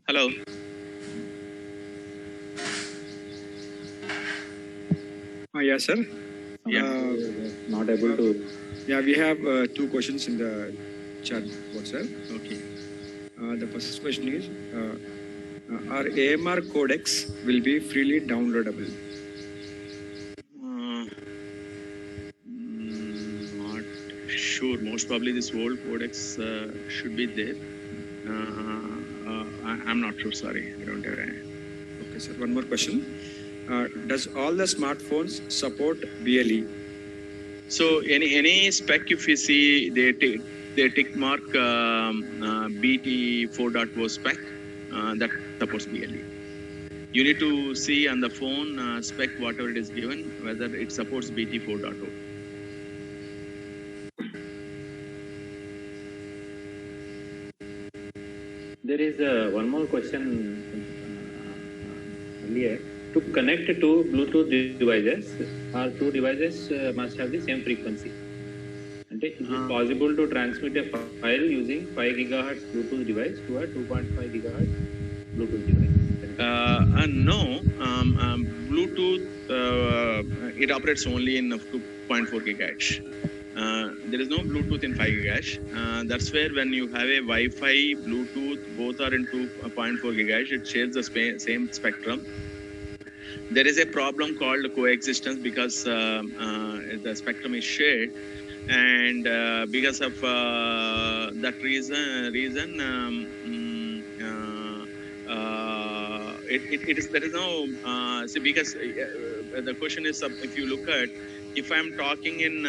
S1: Hello.
S6: Yes, sir.
S1: Yeah.
S4: Not able to.
S6: Yeah, we have two questions in the chat board, sir.
S1: Okay.
S6: The first question is, our AMR codecs will be freely downloadable?
S1: Not sure. Most probably this old codex should be there. I'm not sure. Sorry, I don't have any.
S6: Okay, sir. One more question. Does all the smartphones support BLE?
S1: So any spec, if you see they tick mark BT 4.0 spec, that supports BLE. You need to see on the phone spec whatever it is given whether it supports BT 4.0.
S4: There is one more question earlier. To connect to Bluetooth devices, our two devices must have the same frequency. And is it possible to transmit a file using 5 GHz Bluetooth device to a 2.5 GHz Bluetooth device?
S1: No, Bluetooth it operates only in 2.4 GHz. There is no Bluetooth in 5 GHz. That's where when you have a Wi-Fi, Bluetooth, both are in 2.4 GHz. It shares the same spectrum. There is a problem called coexistence because the spectrum is shared, and because of that reason, it is there is no see, because the question is, if you look at, if I'm talking in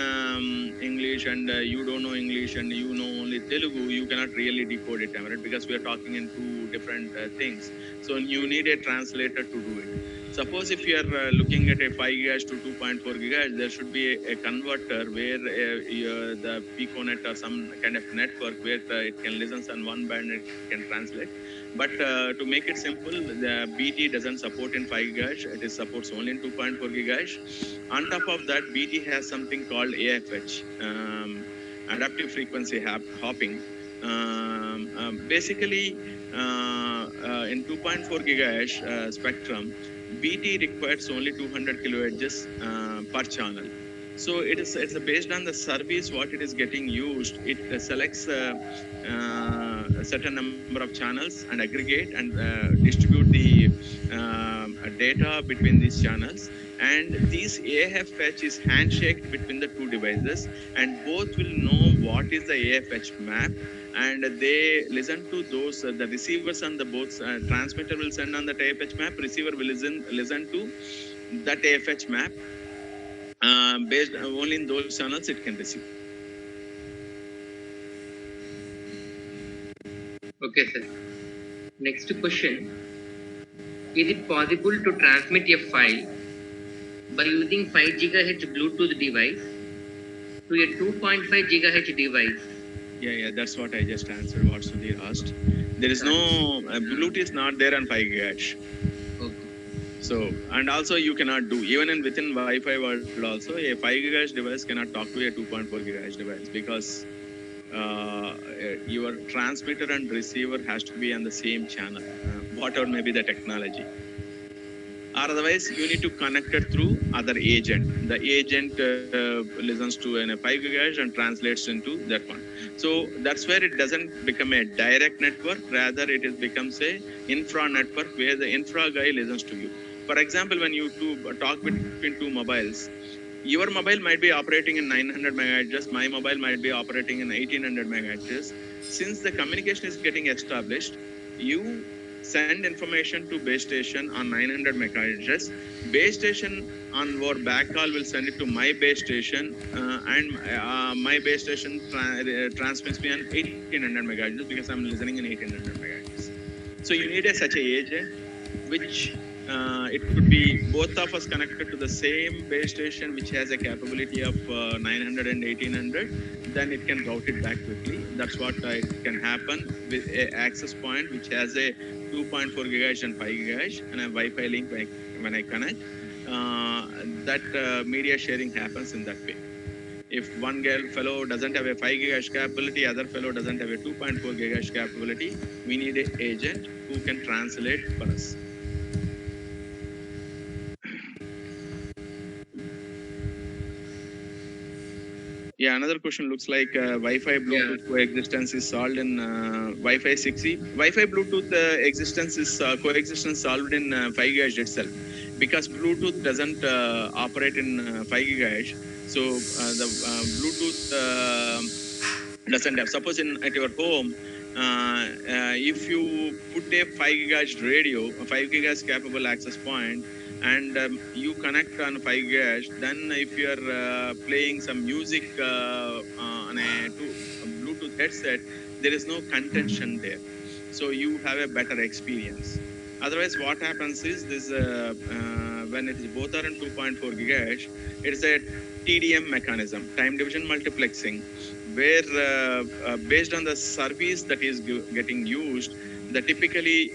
S1: English and you don't know English and you know only Telugu, you cannot really decode it, right? Because we are talking in two different things. So you need a translator to do it. Suppose if you are looking at a 5 GHz to 2.4 GHz, there should be a converter where the Piconet or some kind of network where it can listen on one band and it can translate. But to make it simple, the BT doesn't support in 5 GHz. It supports only in 2.4 GHz. On top of that, BT has something called AFH, adaptive frequency hopping. Basically, in 2.4 GHz spectrum, BT requires only 200 kilohertz per channel. So it's based on the service what it is getting used. It selects a certain number of channels and aggregate and distribute the data between these channels. And this AFH is handshake between the two devices, and both will know what is the AFH map, and they listen to those. The receivers and the both transmitter will send on that AFH map. Receiver will listen to that AFH map. Based only in those channels it can receive.
S5: Okay, sir. Next question. Is it possible to transmit a file by using 5 GHz Bluetooth device to a 2.5 GHz device?
S1: Yeah, that's what I just answered what Sudhir asked. There is no, Bluetooth is not there on 5 GHz.
S5: Okay.
S1: So, and also you cannot do, even in within Wi-Fi world also, a 5 GHz device cannot talk to a 2.4 GHz device because your transmitter and receiver has to be on the same channel, whatever may be the technology. Or otherwise, you need to connect it through other agent. The agent listens to a 5 GHz and translates into that one. So that's where it doesn't become a direct network. Rather, it becomes a infra network where the infra guy listens to you. For example, when you talk between two mobiles, your mobile might be operating in 900 MHz, my mobile might be operating in 1800 MHz. Since the communication is getting established, you send information to base station on 900 MHz. Base station on our back call will send it to my base station, and my base station transmits me on 1800 MHz because I'm listening in 1800 MHz. So you need such a agent, which it could be both of us connected to the same base station, which has a capability of 900 and 1800. Then it can route it back quickly. That's what it can happen with a access point, which has a 2.4 gigahertz and 5 gigahertz and a Wi-Fi link when I connect. That media sharing happens in that way. If one fellow doesn't have a 5 gigahertz capability, other fellow doesn't have a 2.4 gigahertz capability, we need an agent who can translate for us. Yeah, another question looks like Wi-Fi Bluetooth coexistence is solved in Wi-Fi 6E. Wi-Fi Bluetooth coexistence solved in 5 gigahertz itself, because Bluetooth doesn't operate in 5 gigahertz. So the Bluetooth doesn't have. Suppose at your home, if you put a 5 gigahertz radio, a 5 gigahertz capable access point, and you connect on 5 gigahertz, then if you are playing some music on a Bluetooth headset, there is no contention there. So you have a better experience. Otherwise, what happens is this when it is both are in 2.4 gigahertz, it is a TDM mechanism, time division multiplexing, where based on the service that is getting used, the typically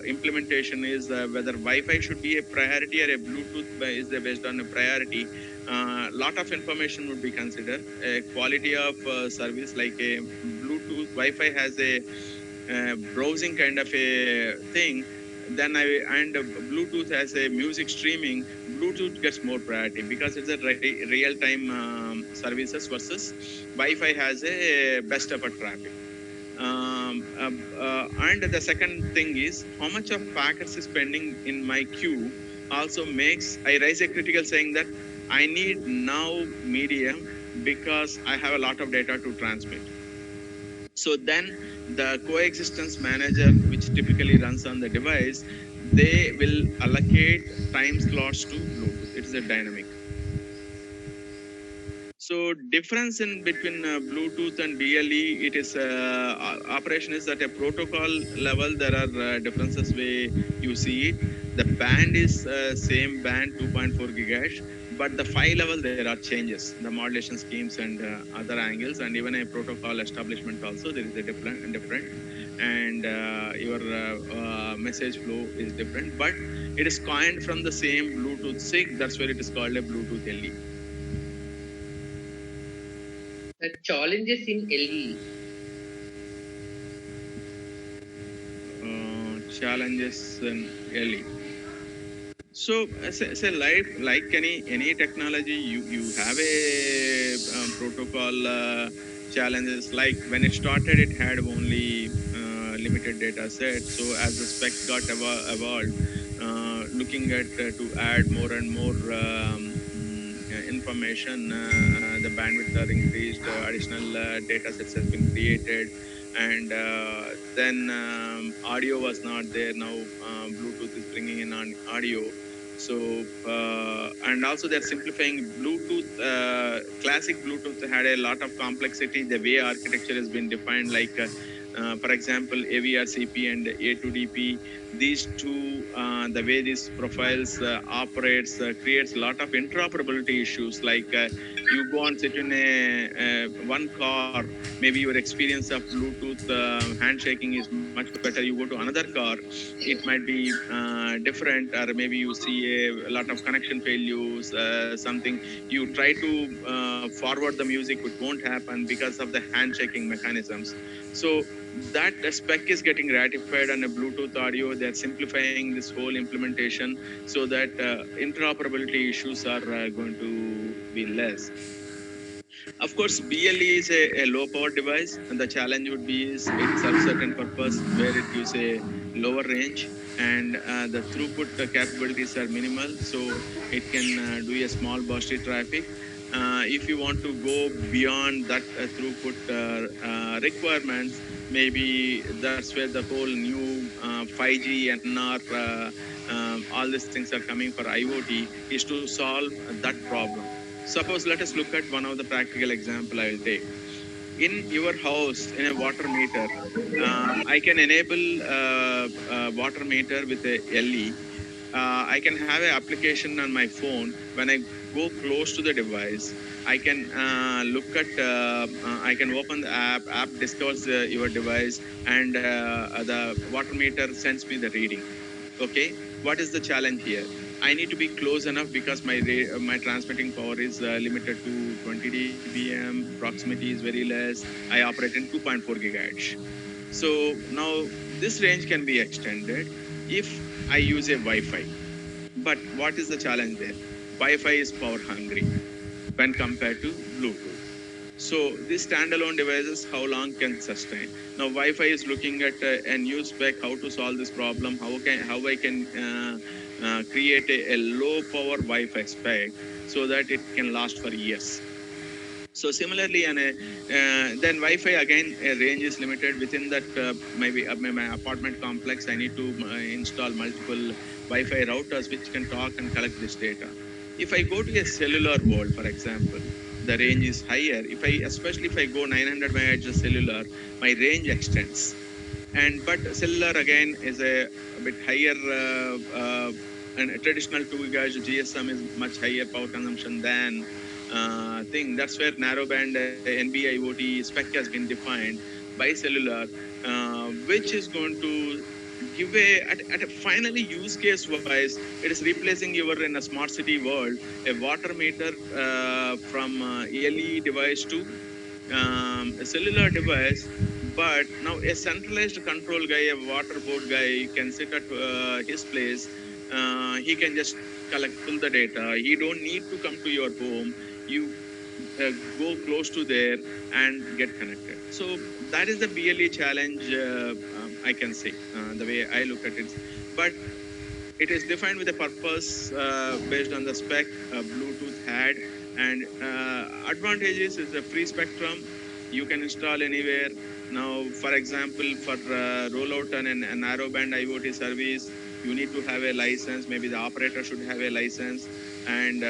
S1: implementation is whether Wi-Fi should be a priority or a Bluetooth is based on a priority. Lot of information would be considered. A quality of service like a Bluetooth, Wi-Fi has a browsing kind of a thing. Then Bluetooth has a music streaming. Bluetooth gets more priority because it's a real-time services versus Wi-Fi has a best effort traffic. And the second thing is how much of packets is pending in my queue also makes I raise a critical saying that I need now medium because I have a lot of data to transmit. So then the coexistence manager, which typically runs on the device, they will allocate time slots to Bluetooth. It is a dynamic. So difference in between Bluetooth and BLE, it is operation is at a protocol level. There are differences way you see it. The band is same band, 2.4 gigahertz, but the file level there are changes, the modulation schemes and other angles, and even a protocol establishment also there is a different, and your message flow is different, but it is coined from the same Bluetooth SIG. That's where it is called a Bluetooth LE.
S5: Challenges in LE.
S1: Challenges in LE. So, say like any technology, you have a protocol challenges. Like when it started, it had only limited data set. So as the specs got evolved, looking at to add more and more information, the bandwidth are increased, additional data sets have been created, and then audio was not there. Now Bluetooth is bringing in on audio. So and also they're simplifying Bluetooth. Classic Bluetooth had a lot of complexity. The way architecture has been defined, like for example, AVRCP and A2DP. These two, the way these profiles operates, creates a lot of interoperability issues. Like you go and sit in a one car, maybe your experience of Bluetooth handshaking is much better. You go to another car, it might be different, or maybe you see a lot of connection failures, something. You try to forward the music, it won't happen because of the handshaking mechanisms. So that spec is getting ratified on a Bluetooth audio. They're simplifying this whole implementation so that interoperability issues are going to be less. Of course, BLE is a low power device, and the challenge would be is it serves certain purpose where it gives a lower range, and the throughput capabilities are minimal, so it can do a small bursty traffic. If you want to go beyond that throughput requirements, maybe that's where the whole new 5G, NR, all these things are coming for IoT, is to solve that problem. Suppose let us look at one of the practical example I will take. in your house in a water meter, I can enable water meter with a LE. I can have an application on my phone. When I go close to the device, I can look at, I can open the app discovers your device, and the water meter sends me the reading. Okay, what is the challenge here? I need to be close enough because my transmitting power is limited to 20 dBm. Proximity is very less. I operate in 2.4 gigahertz. So now this range can be extended if I use a Wi-Fi. But what is the challenge there? Wi-Fi is power hungry when compared to Bluetooth. So these standalone devices, how long can sustain? Now Wi-Fi is looking at a new spec, how to solve this problem, how I can create a low power Wi-Fi spec so that it can last for years. So similarly, then Wi-Fi again, range is limited. Within that, maybe my apartment complex, I need to install multiple Wi-Fi routers which can talk and collect this data. If I go to a cellular world, for example, the range is higher. Especially if I go 900 megahertz cellular, my range extends. But cellular again is a bit higher, and a traditional 2 gigahertz GSM is much higher power consumption than thing. That's where narrowband NB-IoT spec has been defined by cellular, which is going to give at a finally use case wise, it is replacing your in a smart city world a water meter from LE device to a cellular device. But now a centralized control guy, a water board guy, can sit at his place. He can just pull the data. He don't need to come to your home. You go close to there and get connected. So that is the BLE challenge, I can say, the way I look at it. But it is defined with a purpose based on the spec Bluetooth had, and advantages is a free spectrum. You can install anywhere. Now, for example, for rollout on a narrowband IoT service, you need to have a license. Maybe the operator should have a license, and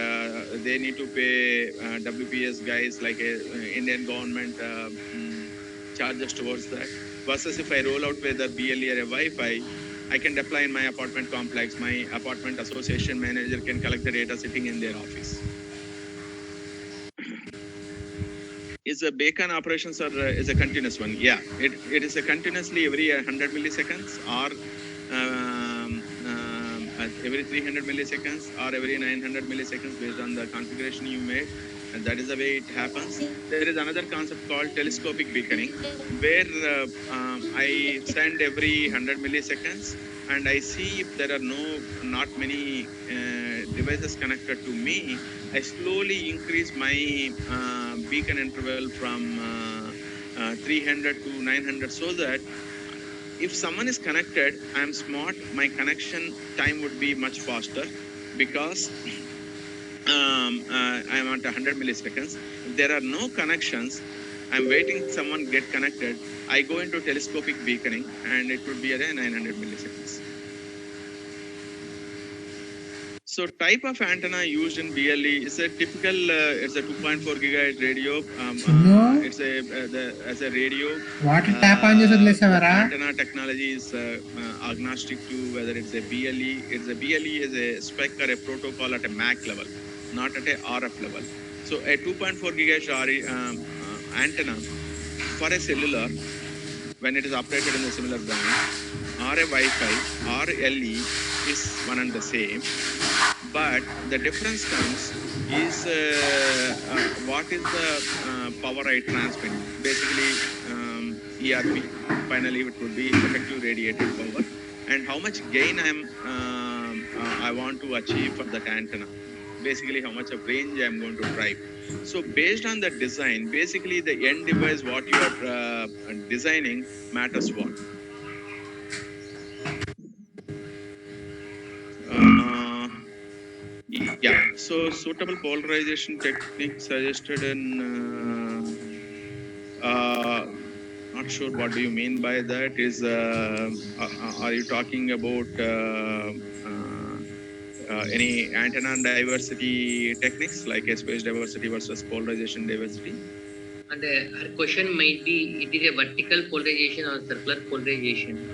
S1: they need to pay WPS guys like Indian government charges towards that. Versus if I roll out with a BLE or a Wi-Fi, I can deploy in my apartment complex. My apartment association manager can collect the data sitting in their office. Is a beacon operations or is a continuous one? Yeah, it is a continuously every 100 milliseconds or every 300 milliseconds or every 900 milliseconds based on the configuration you made. And that is the way it happens. There is another concept called telescopic beaconing, where I send every 100 milliseconds and I see if there are not many devices connected to me. I slowly increase my beacon interval from 300 to 900 so that if someone is connected, I'm smart, my connection time would be much faster because I'm at 100 milliseconds. If there are no connections, I'm waiting someone get connected. I go into telescopic beaconing and it would be at 900 milliseconds. So type of antenna used in BLE is a typical, it's a 2.4 gigahertz radio. It's as a radio.
S7: Water tap on
S1: antenna technology is agnostic to whether it's a BLE. It's a BLE is a spec or a protocol at a MAC level, not at a RF level. So a 2.4 gigahertz antenna for a cellular, when it is operated in the similar band, or a Wi-Fi or LE is one and the same. But the difference comes is what is the power I transmit. Basically, ERP. Finally, it would be effective radiated power, and how much gain I want to achieve for that antenna. Basically, how much of range I'm going to drive. So based on the design, basically the end device what you are designing matters what. Yeah, so suitable polarization technique suggested in, not sure what do you mean by that. Is are you talking about any antenna diversity techniques like a space diversity versus polarization diversity?
S5: And her question might be, it is a vertical polarization or circular polarization.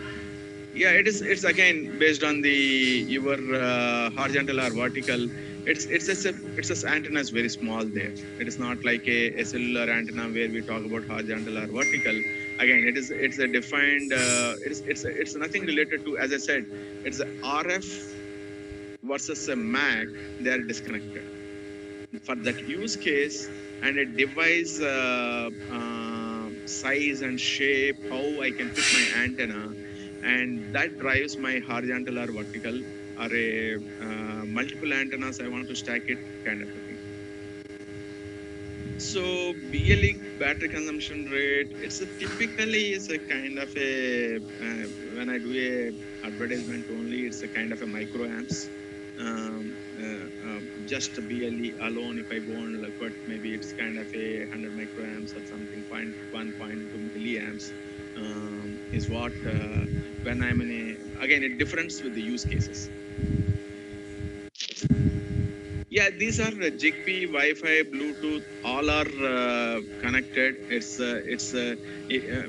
S1: Yeah, it's again based on the your horizontal or vertical. It's antenna is very small there. It is not like a cellular antenna where we talk about horizontal or vertical. Again, it's a defined. It's nothing related to, as I said, it's a RF versus a MAC. They are disconnected. For that use case and a device size and shape, how I can put my antenna, and that drives my horizontal or vertical or a multiple antennas I want to stack it kind of a thing. So BLE battery consumption rate, typically is a kind of a when I do a advertisement only, it's a kind of a microamps. Just BLE alone, if I go on like what, maybe it's kind of a 100 microamps or something, 0.1.2 milliamps is what when I'm in a, again it differs with the use cases. Yeah, these are Zigbee, Wi-Fi, Bluetooth, all are connected.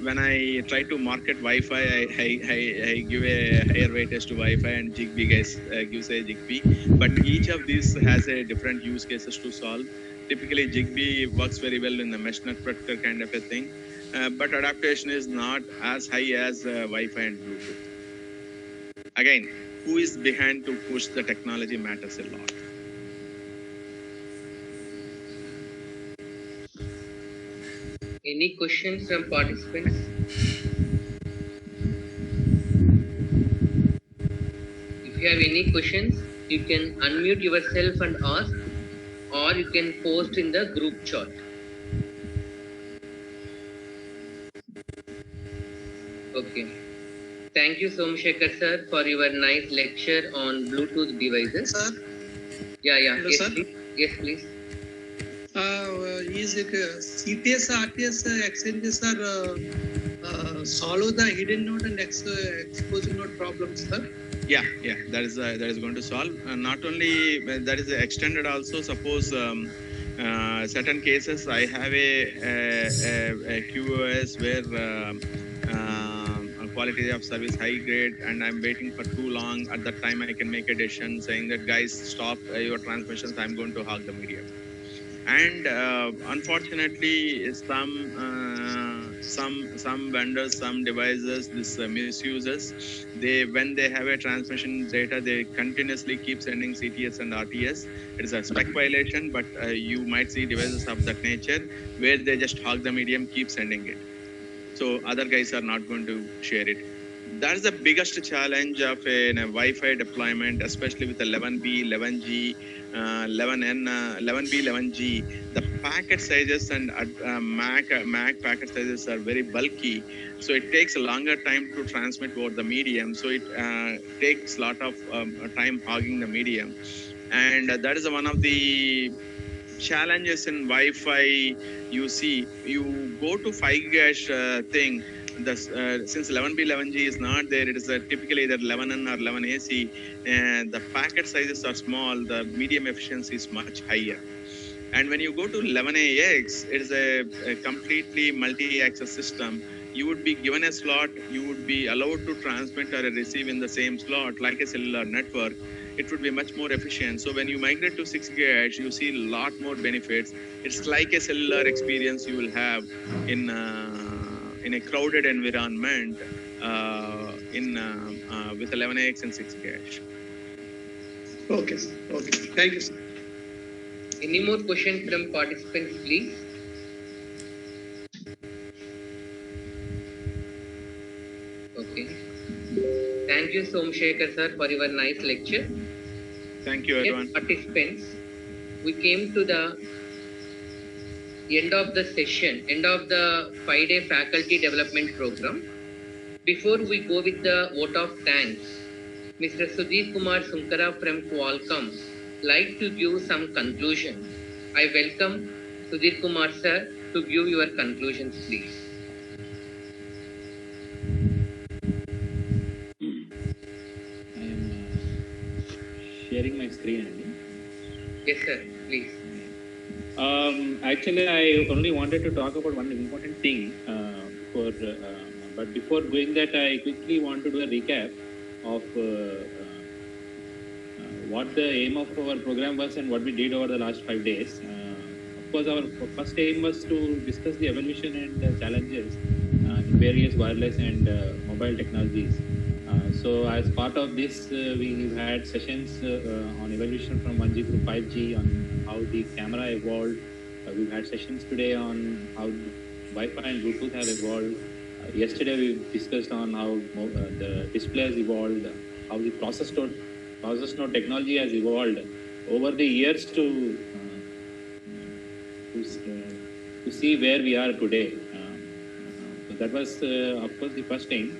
S1: When I try to market Wi-Fi, I give a higher weightage to Wi-Fi, and Zigbee guys gives a Zigbee. But each of these has a different use cases to solve. Typically, Zigbee works very well in the mesh network kind of a thing, but adaptation is not as high as Wi-Fi and Bluetooth. Again, who is behind to push the technology matters a lot.
S5: Any questions from participants? If you have any questions, you can unmute yourself and ask, or you can post in the group chat. Okay. Thank you, Somshekhar sir, for your nice lecture on Bluetooth devices.
S7: Sir?
S5: Yeah.
S7: Hello,
S5: Yes,
S7: sir?
S5: please. Yes, please.
S7: Is CTS, RTS exchanges are solve the hidden node and exposing node problems, sir?
S1: Yeah, that is going to solve. Not only that is extended also. Suppose certain cases I have a QoS where quality of service high grade, and I'm waiting for too long. At that time, I can make a decision saying that guys, stop your transmissions. I'm going to hog the medium. And unfortunately, some vendors, some devices, this misuses. When they have a transmission data, they continuously keep sending CTS and RTS. It is a spec violation, but you might see devices of that nature where they just hog the medium, keep sending it. So other guys are not going to share it. That is the biggest challenge of a Wi-Fi deployment, especially with 11B, 11G, 11N, 11B, 11G. The packet sizes and MAC packet sizes are very bulky, so it takes a longer time to transmit over the medium. So it takes a lot of time hogging the medium, and that is one of the challenges in Wi-Fi. You see, you go to 5 GHz thing. Since 11B, 11G is not there, it is typically either 11N or 11AC, and the packet sizes are small, the medium efficiency is much higher. And when you go to 11AX, it is a completely multi-access system. You would be given a slot, you would be allowed to transmit or receive in the same slot like a cellular network. It would be much more efficient. So when you migrate to 6 GHz, you see a lot more benefits. It's like a cellular experience you will have in a crowded environment with 11AX and 6 GHz.
S7: Okay, sir. Okay. Thank you, sir.
S5: Any more questions from participants, please? Okay. Thank you, Somshekhar sir, for your nice lecture.
S1: Thank you, everyone.
S5: Dear participants, we came to the end of the session, end of the 5-day faculty development program. Before we go with the vote of thanks, Mr. Sudhir Kumar Sunkara from Qualcomm like to give some conclusion. I welcome Sudhir Kumar sir to give your conclusions, please.
S4: I am sharing my screen.
S5: Yes, sir. Please.
S4: Actually, I only wanted to talk about one important thing. But before doing that, I quickly want to do a recap of what the aim of our program was and what we did over the last 5 days. Of course, our first aim was to discuss the evolution and challenges in various wireless and mobile technologies. So, as part of this, we had sessions on evolution from 1G through 5G, on how the camera evolved. We've had sessions today on how Wi-Fi and Bluetooth have evolved. Yesterday, we discussed on how the display has evolved, how the process node technology has evolved over the years to see where we are today. So that was, of course, the first aim.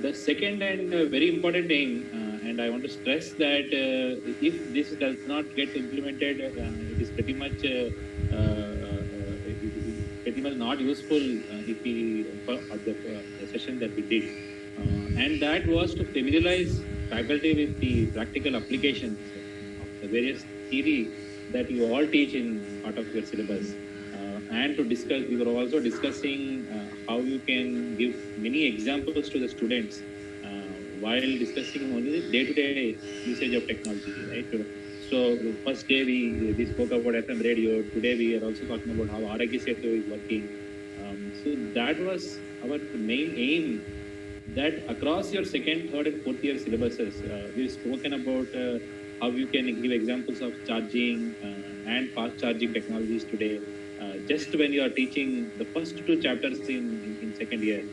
S4: The second and very important aim, and I want to stress that if this does not get implemented, it is pretty much not useful if we the session that we did, and that was to familiarize faculty with the practical applications of the various theory that you all teach in part of your syllabus. And to discuss, we were also discussing how you can give many examples to the students while discussing only the day-to-day usage of technology, right? So the first day we spoke about FM radio. Today we are also talking about how Aragya Setu is working. So that was our main aim, that across your second, third and fourth year syllabuses, we've spoken about how you can give examples of charging and fast charging technologies today. Just when you are teaching the first two chapters in second year.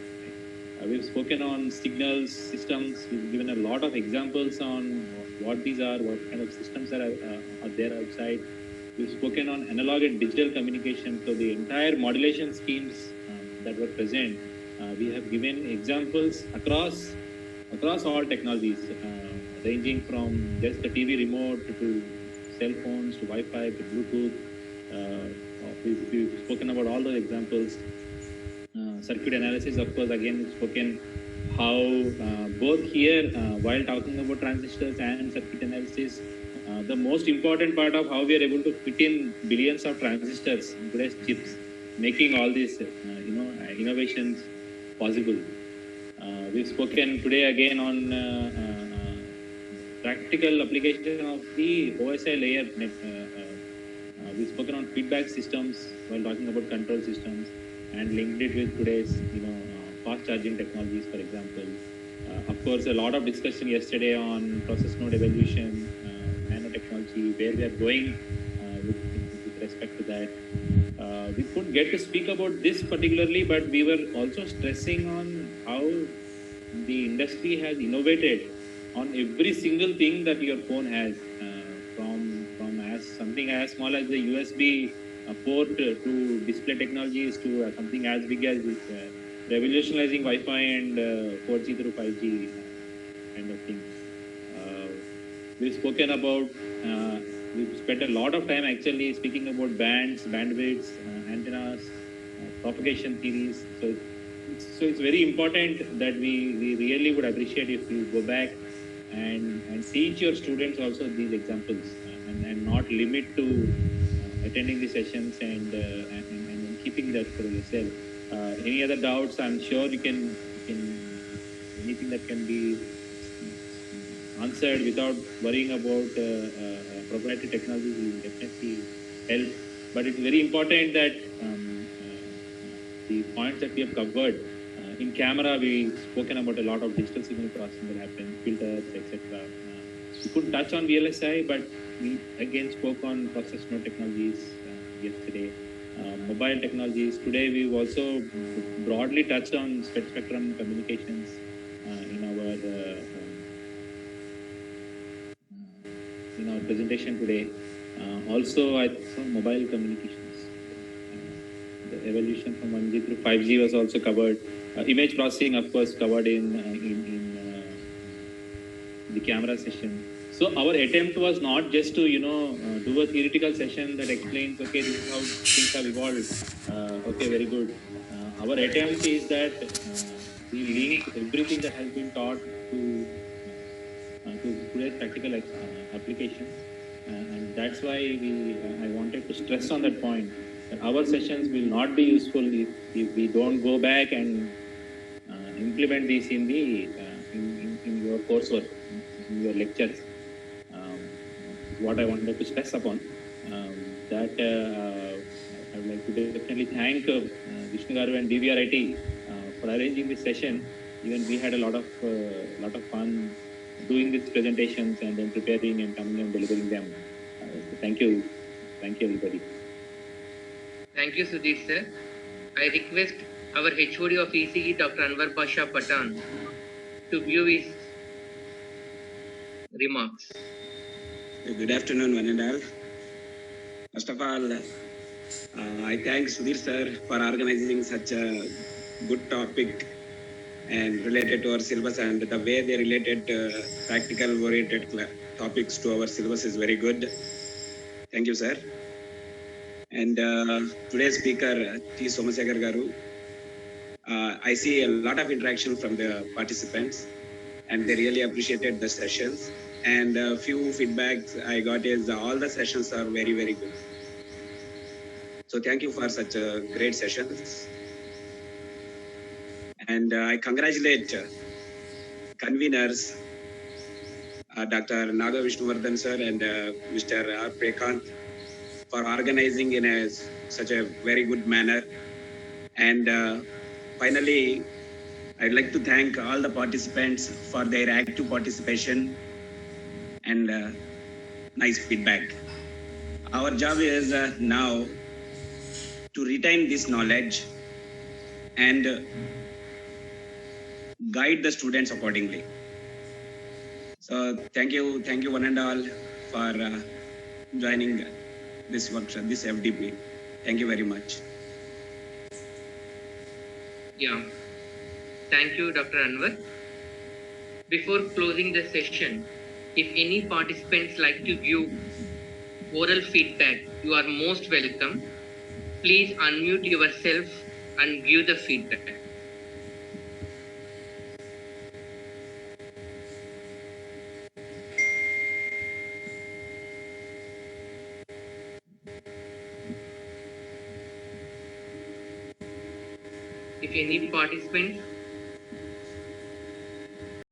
S4: We've spoken on signals, systems. We've given a lot of examples on what these are, what kind of systems are there outside. We've spoken on analog and digital communication. So the entire modulation schemes that were present, we have given examples across all technologies, ranging from just the TV remote to cell phones to Wi-Fi to Bluetooth. We've spoken about all those examples. Circuit analysis, of course, again, we've spoken how both here, while talking about transistors and circuit analysis, the most important part of how we are able to fit in billions of transistors in today's chips, making all these innovations possible. We've spoken today again on practical application of the OSI layer. We've spoken on feedback systems while talking about control systems, and linked it with today's fast charging technologies, for example. Of course, a lot of discussion yesterday on process node evolution, nanotechnology, where we are going with respect to that. We couldn't get to speak about this particularly, but we were also stressing on how the industry has innovated on every single thing that your phone has, from something as small as the USB port to display technologies to something as big as revolutionizing Wi-Fi and 4G through 5G kind of thing. We've spoken about, we've spent a lot of time actually speaking about bands, bandwidths, antennas, propagation theories. So it's very important that we really would appreciate if you go back and teach your students also these examples, and not limit to attending the sessions and keeping that for yourself. Any other doubts? I'm sure you can anything that can be answered without worrying about proprietary technologies will definitely help. But it's very important that the points that we have covered in camera, we've spoken about a lot of digital signal processing that happens, filters, etc. We couldn't touch on VLSI, but we again spoke on process node technologies yesterday. Mobile technologies. Today we've also broadly touched on spectrum communications in our presentation today. Also, I saw mobile communications. The evolution from 1G through 5G was also covered. Image processing, of course, covered in the camera session. So our attempt was not just to do a theoretical session that explains, okay, this is how things have evolved. Okay, very good. Our attempt is that we link everything that has been taught to today's practical applications, and that's why I wanted to stress on that point that our sessions will not be useful if we don't go back and implement these in the in your coursework, in your lectures. What I wanted to stress upon that I would like to definitely thank Vishnu Garu and DVRIT for arranging this session. Even we had a lot of fun doing these presentations and then preparing and coming and delivering them. So thank you everybody.
S5: Thank you, Sudhir sir. I request our HOD of ECE, Dr. Anwar Pasha Patan, to view his remarks.
S8: Good afternoon, one and all. First of all, I thank Sudhir sir for organizing such a good topic and related to our syllabus, and the way they related practical oriented topics to our syllabus is very good. Thank you, sir. And today's speaker, T. Somasekhar Garu, I see a lot of interaction from the participants, and they really appreciated the sessions. And a few feedbacks I got is all the sessions are very, very good. So thank you for such a great sessions. And I congratulate conveners, Dr. Naga Vishnuvardhan sir and Mr. R. Prekant for organizing in such a very good manner. And finally, I'd like to thank all the participants for their active participation and nice feedback. Our job is now to retain this knowledge and guide the students accordingly. So thank you one and all for joining this workshop, this FDP. Thank you very much.
S5: Yeah. Thank you, Dr. Anwar. Before closing the session, if any participants like to give oral feedback, you are most welcome. Please unmute yourself and give the feedback. If any participants